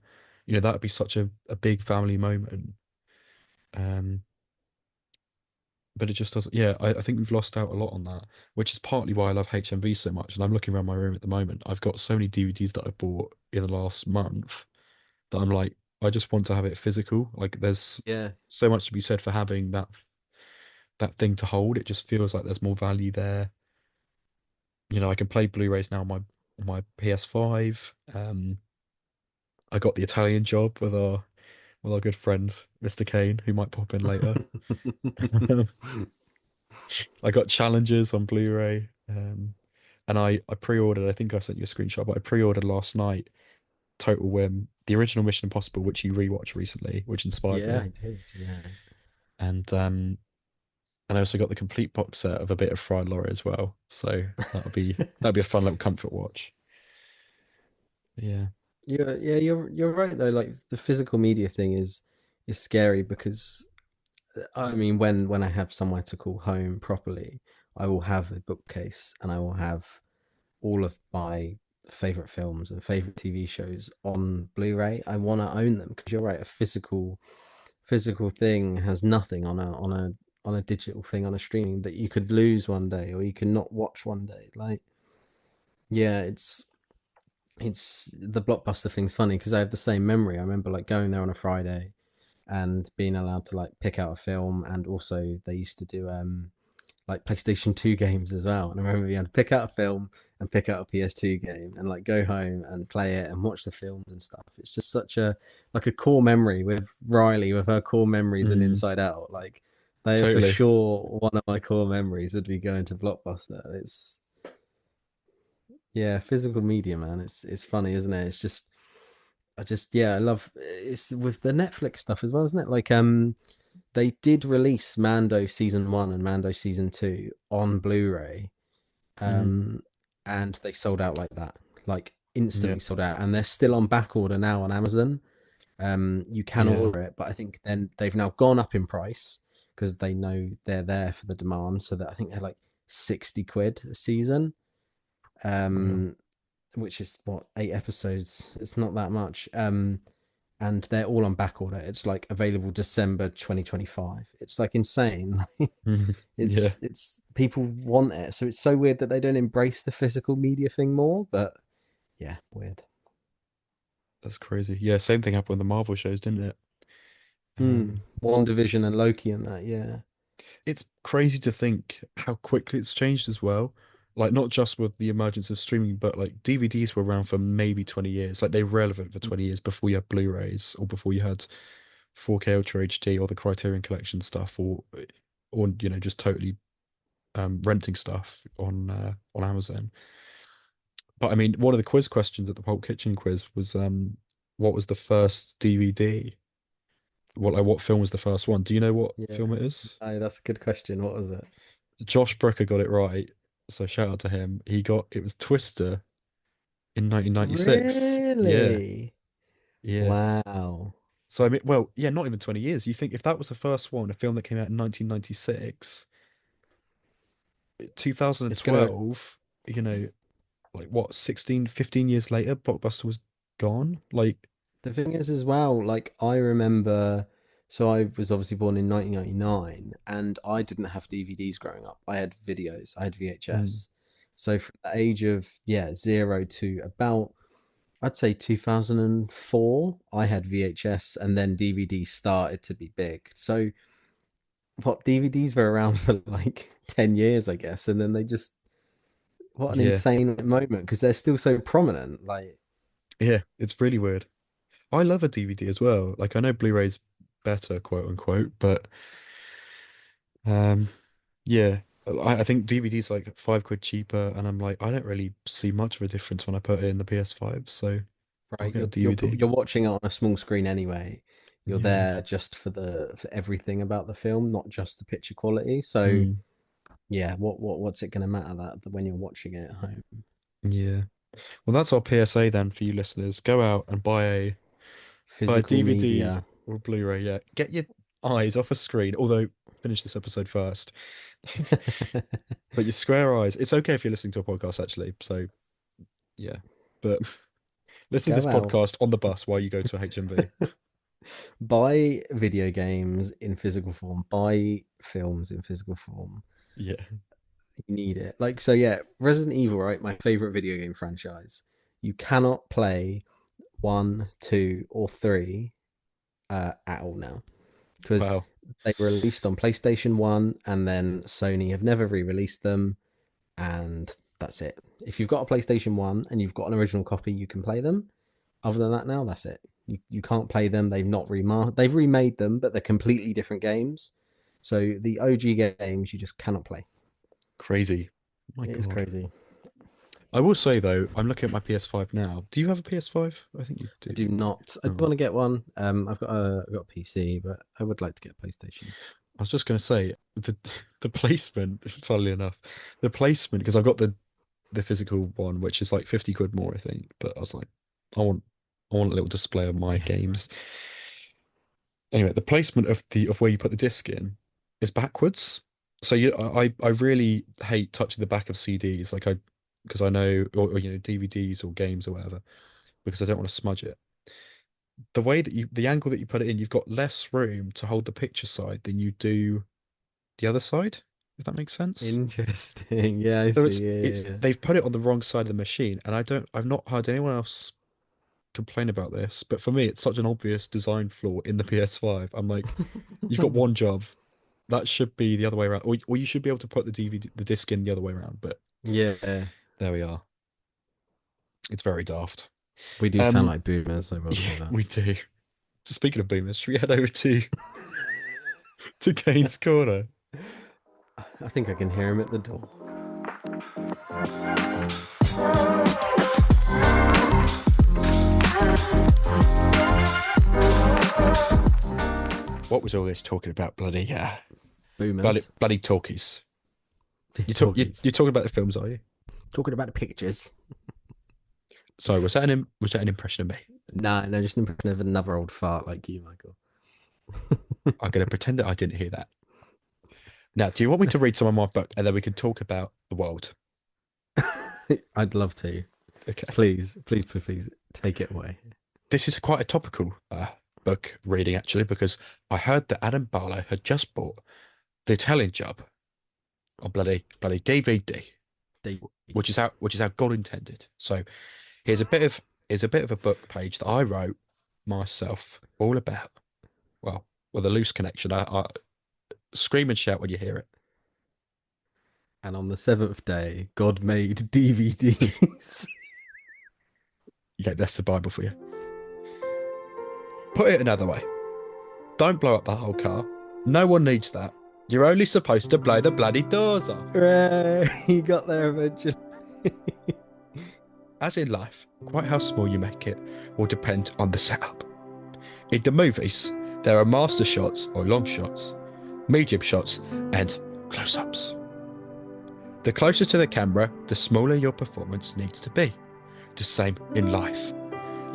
that would be such a big family moment. Um, but it just doesn't. Yeah, I think we've lost out a lot on that, which is partly why I love HMV so much. And I'm looking around my room at the moment. I've got so many DVDs that I've bought in the last month that I'm like, I just want to have it physical. Like, there's Yeah. so much to be said for having that thing to hold. It just feels like there's more value there. I can play Blu-rays now on my PS5. I got the Italian Job with our good friend Mr. Kane, who might pop in later. I got Challengers on Blu-ray, and I pre-ordered. I think I sent you a screenshot, but I pre-ordered last night. Total whim, the original Mission Impossible, which you rewatched recently, which inspired Yeah, me, I did. Yeah. and I also got the complete box set of A Bit of Fried Laurie as well. So that'll be a fun little comfort watch. Yeah. You're right though. Like the physical media thing is scary because I mean, when I have somewhere to call home properly, I will have a bookcase and I will have all of my favorite films and favorite TV shows on Blu-ray. I want to own them because you're right. A physical thing has nothing on a digital thing on a streaming that you could lose one day or you can not watch one day. Like, yeah, it's the Blockbuster thing's funny because I have the same memory. I remember like going there on a Friday and being allowed to like pick out a film, and also they used to do like PlayStation 2 games as well. And I remember being able to pick out a film and pick out a PS2 game and like go home and play it and watch the films and stuff. It's just such a like a core memory with Riley with her core memories and Mm, Inside Out. Like they are for totally. sure one of my core memories would be going to Blockbuster. It's yeah, physical media, man. It's funny, isn't it? It's just I love it's with the Netflix stuff as well, isn't it? Like they did release Mando season 1 and Mando season 2 on Blu-ray, Mm, um, and they sold out like that, like yeah. instantly sold out, and they're still on back order now on Amazon. You can Yeah. order it, but I think then they've now gone up in price because they know they're there for the demand. So that I think they're like 60 quid a season, Real. um, which is what 8 episodes. It's not that much. And they're all on back order. It's like available December 2025. It's like insane. Mhm. Yeah. It's people want it, so it's so weird that they don't embrace the physical media thing more. But yeah, weird. That's crazy. Yeah. Same thing happened with the Marvel shows, didn't it? Mm. Um, One Division and Loki and that, yeah. it's crazy to think how quickly it's changed as well. Like not just with the emergence of streaming, but like DVDs were around for maybe 20 years. Like they were relevant for 20 years before you had Blu-rays or before you had 4K Ultra HD or the Criterion Collection stuff or just totally renting stuff on Amazon. But I mean, one of the quiz questions at the Pulp Kitchen quiz was what was the first DVD? What film was the first one? Do you know what Yeah. film it is? Aye, that's a good question. What was it? Josh Brecker got it right, so shout out to him. It was Twister in 1996. Yeah, Really? yeah. Wow. So I mean, well, yeah, not even 20 years. You think if that was the first one, a film that came out in 1996, It's gonna 2012, like what, 16, 15 years later, Blockbuster was gone. Like, The thing is as well, like I remember, so I was obviously born in 1999 and I didn't have DVDs growing up. I had videos, I had mm, VHS. So from the age of, yeah, 0 to about, I'd say 2004, I had VHS and then DVD started to be big. So what, DVDs were around for like 10 years, I guess, and then what an yeah, insane moment because they're still so prominent. Like, yeah, it's really weird. I love a DVD as well. Like, I know Blu-ray's better, quote unquote, but um, yeah, I think DVD's like £5 cheaper, and I'm like, I don't really see much of a difference when I put it in the PS5, so I'll right, get a you're DVD. you're watching it on a small screen anyway. You're Yeah. there just for for everything about the film, not just the picture quality. So Mm, yeah, what's it going to matter that when you're watching it at home? yeah. Well, that's our PSA then for you listeners. Go out and buy a Physical DVD media. or Blu-ray. Yeah, get your eyes off a screen. Although, finish this episode first. But your square eyes. It's okay if you're listening to a podcast, actually. So yeah, but listen to this Go out, podcast on the bus while you go to a HMV. buy video games in physical form, buy films in physical form. Yeah. You need it. Like, so yeah, Resident Evil, right? My favorite video game franchise. You cannot play one, two, or three at all now because Wow. they were released on PlayStation 1 and then Sony have never re released them. And that's it. If you've got a PlayStation 1 and you've got an original copy, you can play them. Other than that, now that's it. You can't play them. They've remade them, but they're completely different games. So the OG games you just cannot play. Crazy. My It is God. crazy. I will say though, I'm looking at my PS5 now. Do you have a PS5? I think you I do. do not. I do Oh. want to get one. I've got a PC, but I would like to get a PlayStation. I was just going to say the placement, funnily enough, the placement because I've got the physical one, which is like £50 more, I think. But I was like, I want I want a little display of my Yeah, games. Anyway, the placement of where you put the disc in is backwards. So I really hate touching the back of CDs, like I because I know or DVDs or games or whatever, because I don't want to smudge it. The way that the angle that you put it in, you've got less room to hold the picture side than you do the other side, if that makes sense. interesting. Yeah, I So see. it's Yeah, they've put it on the wrong side of the machine, and I've not heard anyone else complain about this, but for me it's such an obvious design flaw in the PS5. I'm like, you've yeah. got one job. That should be the other way around. Or you should be able to put the disc in the other way around, but Yeah, there we are. It's very daft. we do sound Um like boomers. I will yeah, say that. we do. Speaking of boomers, should we head over to Kane's Corner? I think I can hear him at the door. What was all this talking about? Boomers. Bloody talkies. Talkies. You're talking about the films, are you? Talking about the pictures. Sorry, was that an impression of me? Nah, no, just an impression of another old fart like you, Michael. I'm gonna pretend that I didn't hear that. Now, do you want me to read some of my book and then we can talk about the world? I'd love to. Okay. Please, please, please, please take it away. This is quite a topical book reading actually because I heard that Adam Barlow had just bought The Italian Job on bloody DVD, They, which is how God intended. So here's a bit of a book page that I wrote myself all about. Well, with a loose connection. I scream and shout when you hear it. And on the seventh day, God made DVDs. Yeah, that's the Bible for you. Put it another way. Don't blow up the whole car. No one needs that. You're only supposed to blow the bloody doors off. Hooray! He got there eventually. As in life, quite how small you make it will depend on the setup. In the movies, there are master shots or long shots, medium shots, and close ups. The closer to the camera, the smaller your performance needs to be. The same in life.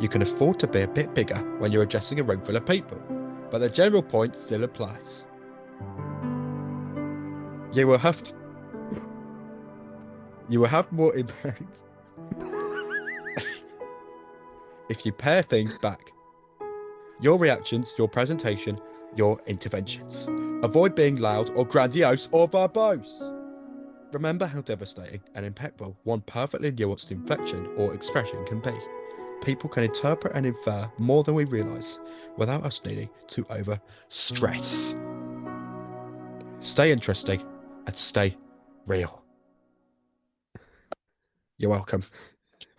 You can afford to be a bit bigger when you're addressing a room full of people, but the general point still applies. You will have to, you will have more impact if you pare things back. Your reactions, your presentation, your interventions. Avoid being loud or grandiose or verbose. Remember how devastating and impeccable one perfectly nuanced inflection or expression can be. People can interpret and infer more than we realise without us needing to over stress. Stay interesting and stay real. You're welcome.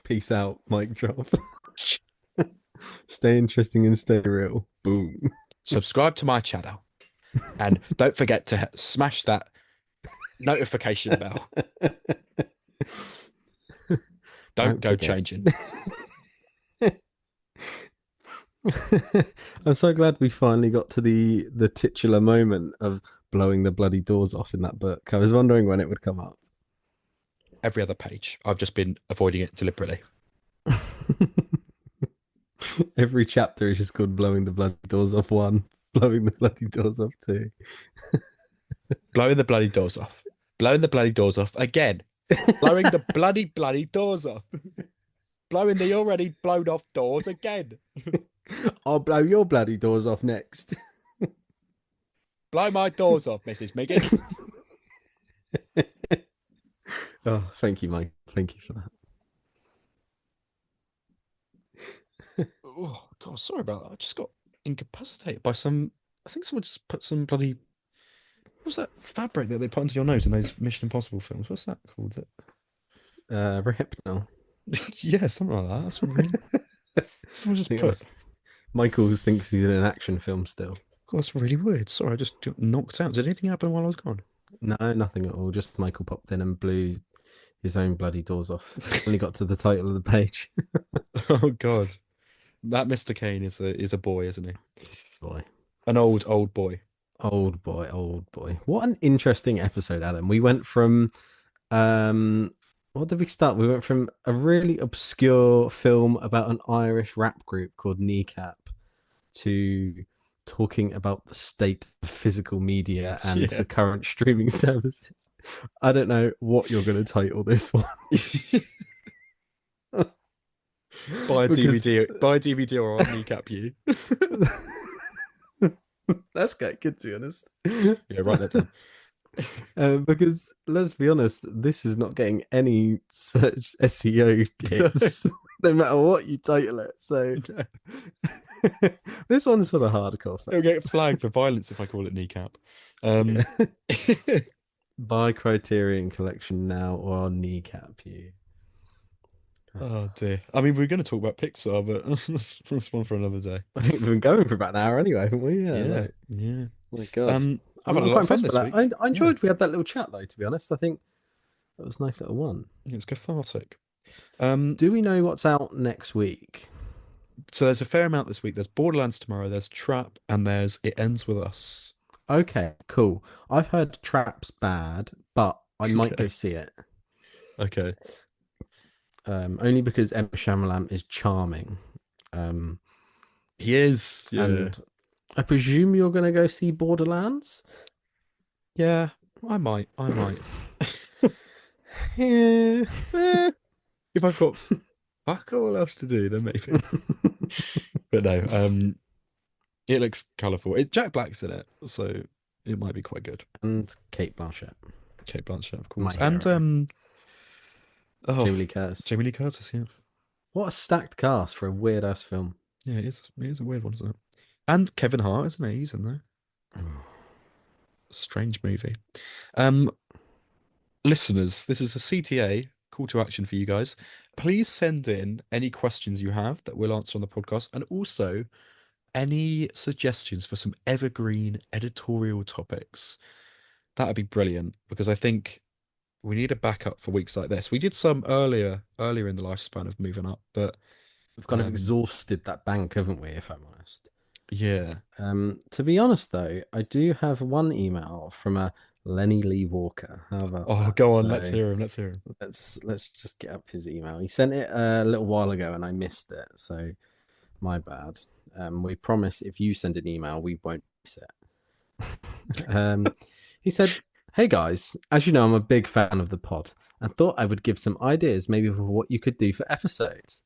Peace out, mic drop. Stay interesting and stay real. Boom. Subscribe to my channel and don't forget to smash that notification bell. Don't go forget. changing. I'm so glad we finally got to the titular moment of blowing the bloody doors off in that book. I was wondering when it would come up. Every other page. I've just been avoiding it deliberately. Every chapter is just called blowing the bloody doors off one, blowing the bloody doors off two. Blowing the bloody doors off. Blowing the bloody doors off again. Blowing the bloody doors off. Blowing the already blown off doors again. I'll blow your bloody doors off next. Blow my doors off, Mrs. Miggins. Oh, thank you, Mike. Thank you for that. Oh, God, sorry about that. I just got incapacitated by some. I think someone just put some bloody. What's that fabric that they put into your nose in those Mission Impossible films? What's that called? Rehypnol. Yeah, something like that. That's really. Someone I just think put. Michael thinks he's in an action film still. God, that's really weird. Sorry, I just got knocked out. Did anything happen while I was gone? No, nothing at all. Just Michael popped in and blew his own bloody doors off. When he got to the title of the page. Oh God, that Mr. Kane is a boy, isn't he? Boy. An old boy. Old boy, old boy. What an interesting episode, Adam. We went from what did we start? We went from a really obscure film about an Irish rap group called Kneecap to talking about the state of physical media and Yeah. the current streaming services. I don't know what you're going to title this one. Buy a Because DVD or I'll kneecap you. that's quite good, to be honest. Yeah, write that down. Because let's be honest, this is not getting any search SEO hits, no matter what you title it. So this one's for the hardcore It'll get fans. flagged for violence if I call it kneecap. Yeah. Buy Criterion Collection now or I'll kneecap you. Oh dear. I mean, we're going to talk about Pixar, but that's one for another day. I think we've been going for about an hour anyway, haven't we? Yeah. Yeah, Like, yeah. my God. I've had a I'm lot quite of fun impressed with this that. week. I enjoyed we had that little chat though, to be honest. I think that was a nice little one. Yeah, it's cathartic. Do we know what's out next week? So there's a fair amount this week. There's Borderlands tomorrow, there's Trap, and there's It Ends With Us. Okay, cool. I've heard Trap's bad, but I might go see it. Okay. Only because Emma Shyamalan is charming. He is, yeah. And I presume you're going to go see Borderlands? Yeah, I might. Yeah. If I've got fuck all else to do, then maybe. But no, it looks colourful. Jack Black's in it, so it might be quite good. And Kate Blanchett. Kate Blanchett, of course. My And hero. oh, Jamie Lee Curtis. Jamie Lee Curtis, yeah. What a stacked cast for a weird ass film. Yeah, it is a weird one, isn't it? And Kevin Hart, isn't he? He's in there. Strange movie. Um, Listeners, this is a CTA call to action for you guys. Please send in any questions you have that we'll answer on the podcast, and also any suggestions for some evergreen editorial topics. That'd be brilliant because I think we need a backup for weeks like this. We did some earlier in the lifespan of moving up, but We've kind of um, exhausted that bank, haven't we, if I'm honest? yeah. To be honest, though, I do have one email from a Lenny Lee Walker. How about Oh, that? go on. Let's So hear him. Let's hear him. let's just get up his email. He sent it a little while ago, and I missed it, so my bad. We promise if you send an email, we won't miss it. He said, "Hey guys, as you know, I'm a big fan of the pod, and thought I would give some ideas, maybe for what you could do for episodes.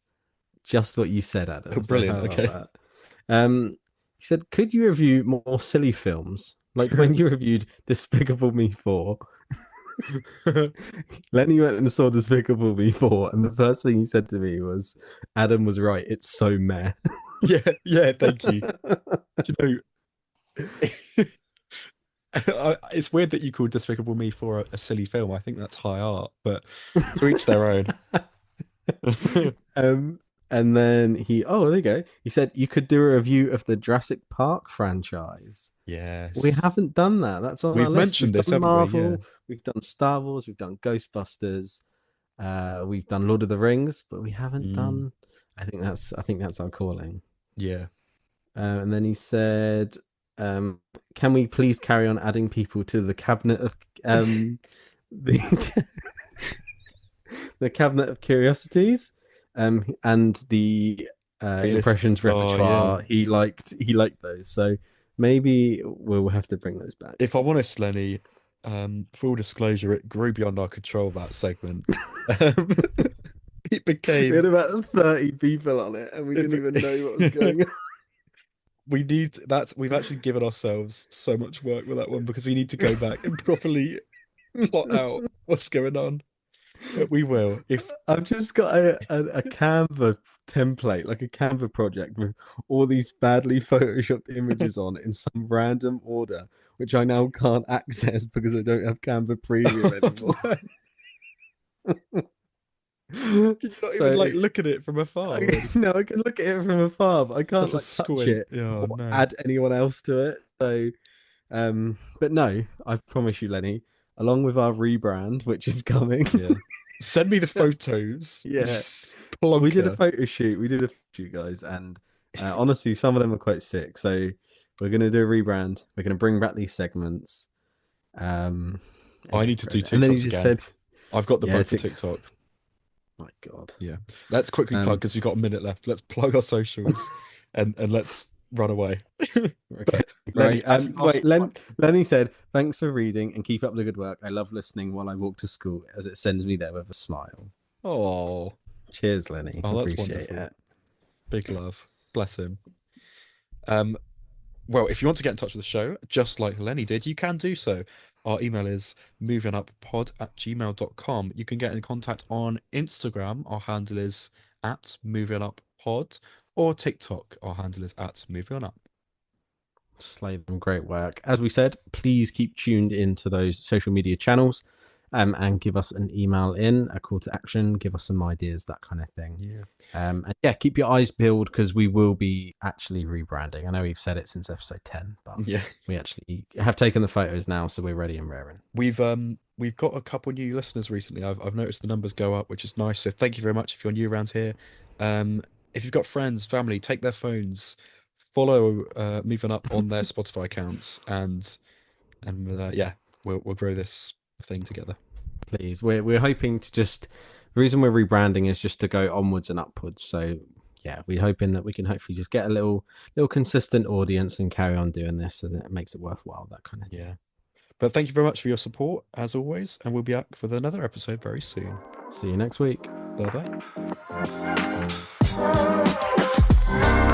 Just what you said, Oh, Adam. So brilliant. how about Okay. that?" He said, "Could you review more silly films, like when you reviewed Despicable Me 4?" Lenny went and saw Despicable Me 4, and the first thing he said to me was, "Adam was right. It's so meh." Yeah, yeah, thank you. You know, it's weird that you called Despicable Me for a silly film. I think that's high art, but to each their own. um, and then oh, there you go. He said you could do a review of the Jurassic Park franchise. We Yes. haven't done that. That's on our We've list. mentioned We've this, done haven't we? Yeah. Marvel, we've done Star Wars, we've done Ghostbusters, we've done Lord of the Rings, but we haven't Mm, done. I think that's our calling. yeah. And then he said, "Can we please carry on adding people to the cabinet of the the cabinet of curiosities, and the Playlists. impressions Oh, yeah. repertoire? He liked those, so maybe we'll have to bring those back." If I'm honest, Lenny, full disclosure, it grew beyond our control, that segment. Um, it We had became about 30 people on it, and we it, didn't even know what was be- going on. we need that. We've actually given ourselves so much work with that one because we need to go back and properly plot out what's going on. But we will. If I've just got a Canva template, like a Canva project with all these badly photoshopped images on in some random order, which I now can't access because I don't have Canva Premium oh, anymore. no, can you not even So like look at it from afar or anything? no, I can look at it from afar, but I Just have can't to like touch squint. it Oh or no. add anyone else to it. So, but no, I promise you, Lenny, along with our rebrand, which is coming. Yeah. Send me the photos. Yeah, Just we did a plonker. photo shoot. We did a photo shoot, guys, and honestly, some of them are quite sick. So we're gonna do a rebrand. We're gonna bring back these segments. And I yeah, need to do great. And then he TikToks just again. said, I've got the "Yeah, bug for TikTok." TikTok. My God. Yeah. Let's quickly plug Um, because we've got a minute left. Let's plug our socials and let's run away. okay, But right. Lenny, as you asked, Wait, Lenny said, "Thanks for reading and keep up the good work. I love listening while I walk to school as it sends me there with a smile." oh, Cheers, Lenny. oh, that's Appreciate wonderful. it. Big love. Bless him. Um, Well, if you want to get in touch with the show, just like Lenny did, you can do so. Our email is movionuppod@gmail.com. You can get in contact on Instagram. Our handle is at movionuppod, or TikTok. Our handle is at movionup. Slay them, great work. As we said, please keep tuned into those social media channels, and give us an email in, a call to action, give us some ideas, that kind of thing. Yeah. And yeah, keep your eyes peeled because we will be actually rebranding. I know we've said it since episode 10, but Yeah. we actually have taken the photos now, so we're ready and raring. We've got a couple new listeners recently. I've noticed the numbers go up, which is nice. So thank you very much if you're new around here. Um, if you've got friends, family, take their phones, follow Moving Up on their Spotify accounts, and yeah, we'll grow this thing together. Please, we're hoping to just. The reason we're rebranding is just to go onwards and upwards. So yeah, we're hoping that we can hopefully just get a little consistent audience and carry on doing this, so that it makes it worthwhile. That kind of thing. Yeah. But thank you very much for your support, as always, and we'll be back with another episode very soon. See you next week. Bye bye.